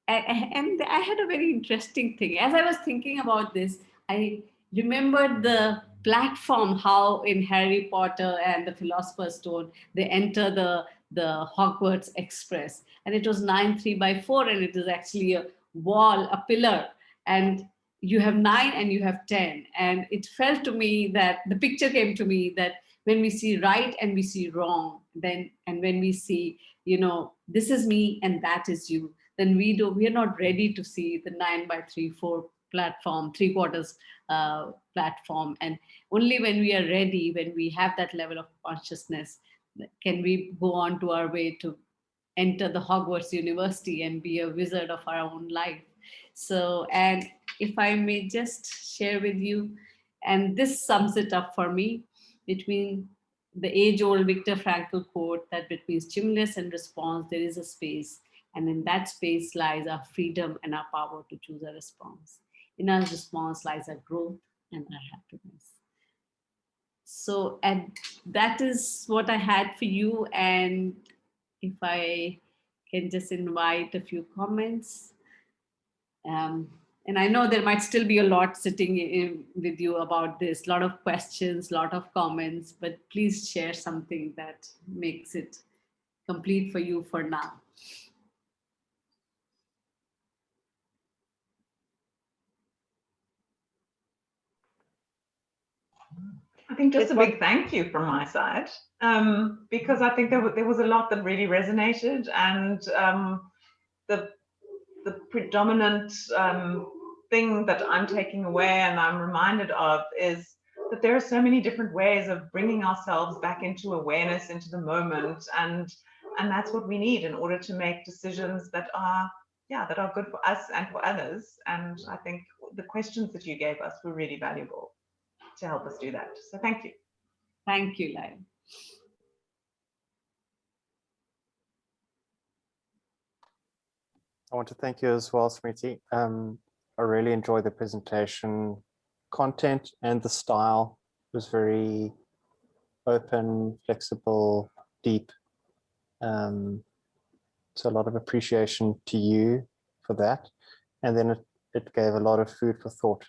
and I had a very interesting thing. As I was thinking about this, I remembered the platform, how in Harry Potter and the Philosopher's Stone, they enter the Hogwarts Express. And it was 9 3x4, and it is actually a wall, a pillar. And you have 9 and you have 10. And it felt to me that the picture came to me that when we see right and we see wrong, then, and when we see, you know, this is me and that is you, then we are not ready to see the 9x3/4 platform, 3/4 platform. And only when we are ready, when we have that level of consciousness, can we go on to our way to enter the Hogwarts University and be a wizard of our own life. So, and if I may just share with you, and this sums it up for me, between the age-old Viktor Frankl quote that between stimulus and response, there is a space. And in that space lies our freedom and our power to choose a response. In our response lies our growth and our happiness. So, and that is what I had for you. And if I can just invite a few comments. And I know there might still be a lot sitting in with you about this, a lot of questions, a lot of comments, but please share something that makes it complete for you for now. I think just a big thank you from my side, because I think there was a lot that really resonated, and the predominant thing that I'm taking away and I'm reminded of is that there are so many different ways of bringing ourselves back into awareness, into the moment, and that's what we need in order to make decisions that are good for us and for others. And I think the questions that you gave us were really valuable to help us do that. So thank you. Thank you, Lai. I want to thank you as well, Smriti. I really enjoyed the presentation content, and the style was very open, flexible, deep. So a lot of appreciation to you for that. And then it gave a lot of food for thought.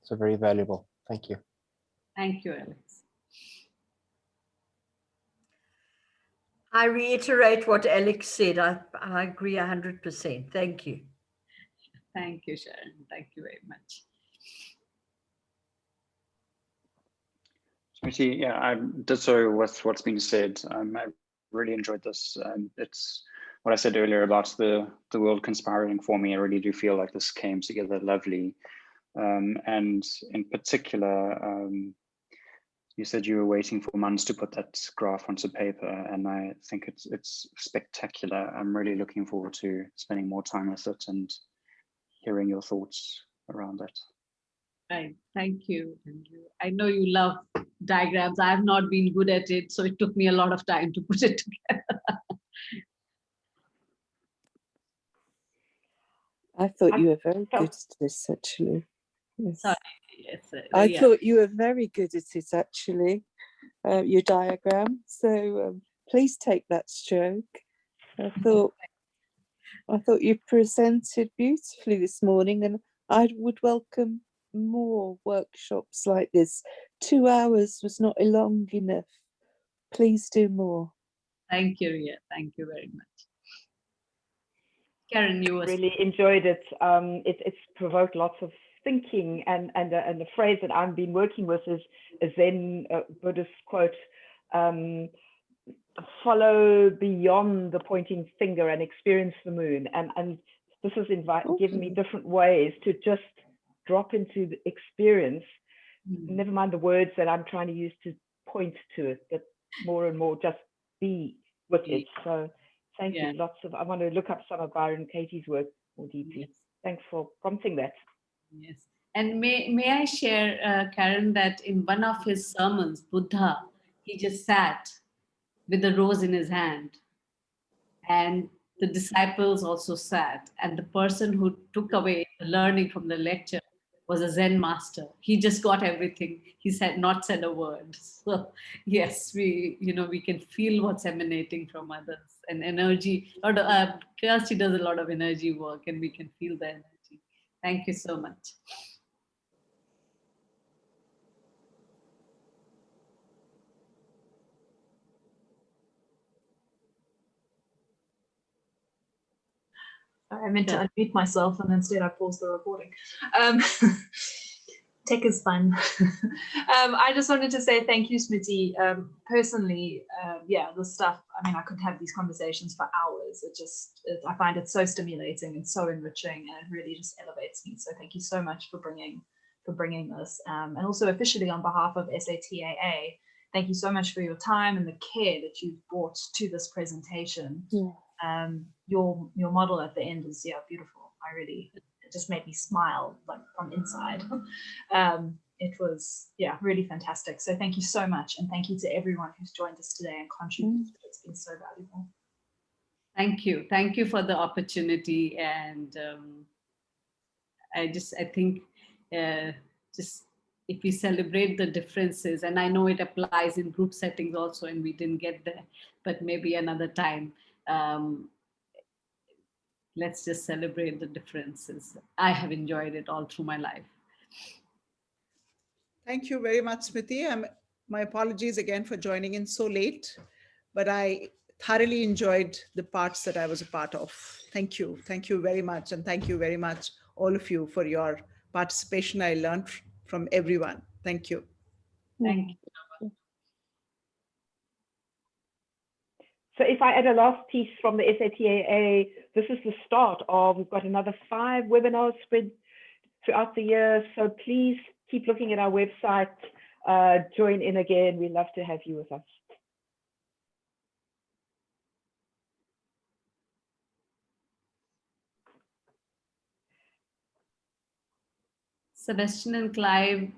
So very valuable. Thank you. Thank you, Alex. I reiterate what Alex said. I agree 100%. Thank you. Thank you, Sharon. Thank you very much. Smriti, yeah, I did so with what's been said. I really enjoyed this. It's what I said earlier about the world conspiring for me. I really do feel like this came together lovely. And in particular, you said you were waiting for months to put that graph onto paper, and I think it's spectacular. I'm really looking forward to spending more time with it and hearing your thoughts around that. Right. Thank you. I know you love diagrams. I have not been good at it, so it took me a lot of time to put it together. I thought you were very good at this, actually. Yes. Sorry. Yes. I thought you were very good at it, actually, your diagram. So please take that stroke. I thought you presented beautifully this morning, and I would welcome more workshops like this. 2 hours was not long enough. Please do more. Thank you, Ria. Thank you very much. Karen, you really enjoyed it. It's provoked lots of thinking, and the phrase that I've been working with is a Zen Buddhist quote: "Follow beyond the pointing finger and experience the moon." And this has given me different ways to just drop into the experience. Never mind the words that I'm trying to use to point to it, but more and more just be with it. So thank you. I want to look up some of Byron Katie's work more deeply. Yes. Thanks for prompting that. Yes. And may I share, Karen, that in one of his sermons, Buddha, he just sat with a rose in his hand, and the disciples also sat, and the person who took away the learning from the lecture was a Zen master. He just got everything. He not said a word. So yes, we can feel what's emanating from others, and energy. Kirsty does a lot of energy work, and we can feel the energy. Thank you so much. I meant to unmute myself, and instead I paused the recording. Tech is fun. I just wanted to say thank you, Smriti. Personally, the stuff, I mean, I could have these conversations for hours. I find it so stimulating and so enriching, and it really just elevates me. So thank you so much for bringing this. And also officially on behalf of SATAA, thank you so much for your time and the care that you've brought to this presentation. Yeah. Your model at the end is beautiful. It just made me smile like from inside. It was really fantastic. So thank you so much, and thank you to everyone who's joined us today and contributed. It's been so valuable. Thank you for the opportunity, and I think just if we celebrate the differences, and I know it applies in group settings also, and we didn't get there, but maybe another time. Let's just celebrate the differences. I have enjoyed it all through my life. Thank you very much, Smriti. My apologies again for joining in so late, but I thoroughly enjoyed the parts that I was a part of. Thank you. Thank you very much. And thank you very much, all of you, for your participation. I learned from everyone. Thank you. Thank you. So if I add a last piece from the SATAA, this is the start of, we've got another 5 webinars spread throughout the year. So please keep looking at our website, join in again. We'd love to have you with us. Sebastian and Clive,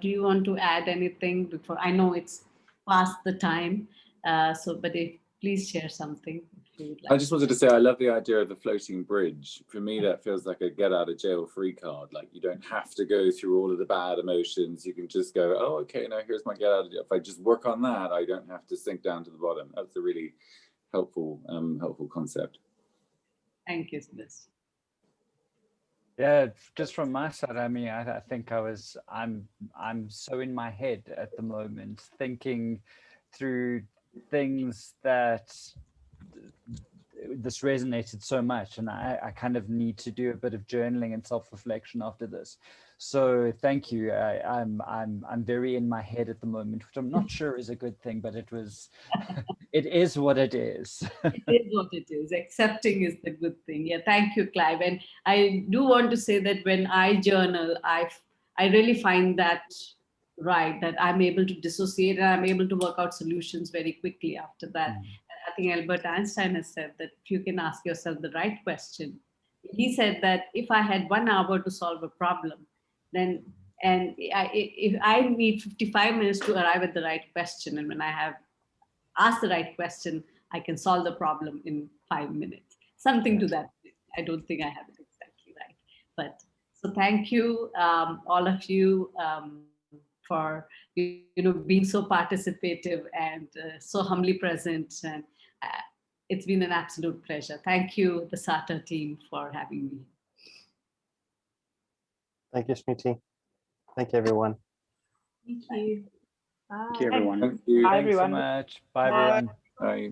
do you want to add anything before? I know it's past the time, but if please share something if you would I like. just wanted to say, I love the idea of the floating bridge. For me, that feels like a get out of jail free card. Like you don't have to go through all of the bad emotions. You can just go, oh, okay, now here's my get out of jail. If I just work on that, I don't have to sink down to the bottom. That's a really helpful, helpful concept. Thank you, Smriti. Yeah, just from my side, I mean, I think I'm so in my head at the moment, thinking through things that this resonated so much, and I kind of need to do a bit of journaling and self-reflection after this. So thank you. I'm very in my head at the moment, which I'm not sure is a good thing, but it is what it is. It is what it is. Accepting is the good thing. Yeah, thank you, Clive. And I do want to say that when I journal, I really find that right, that I'm able to dissociate and I'm able to work out solutions very quickly after that. I think Albert Einstein has said that if you can ask yourself the right question, he said that if I had 1 hour to solve a problem, then if I need 55 minutes to arrive at the right question, and when I have asked the right question, I can solve the problem in 5 minutes. Something to that. I don't think I have it exactly right. But so thank you, all of you, for being so participative and so humbly present. And it's been an absolute pleasure. Thank you, the SATAA team, for having me. Thank you, Smriti. Thank you, everyone. Thank you. Thank you, everyone. Thank you. Bye, Thanks so everyone. much. Bye, Bye. everyone. Bye.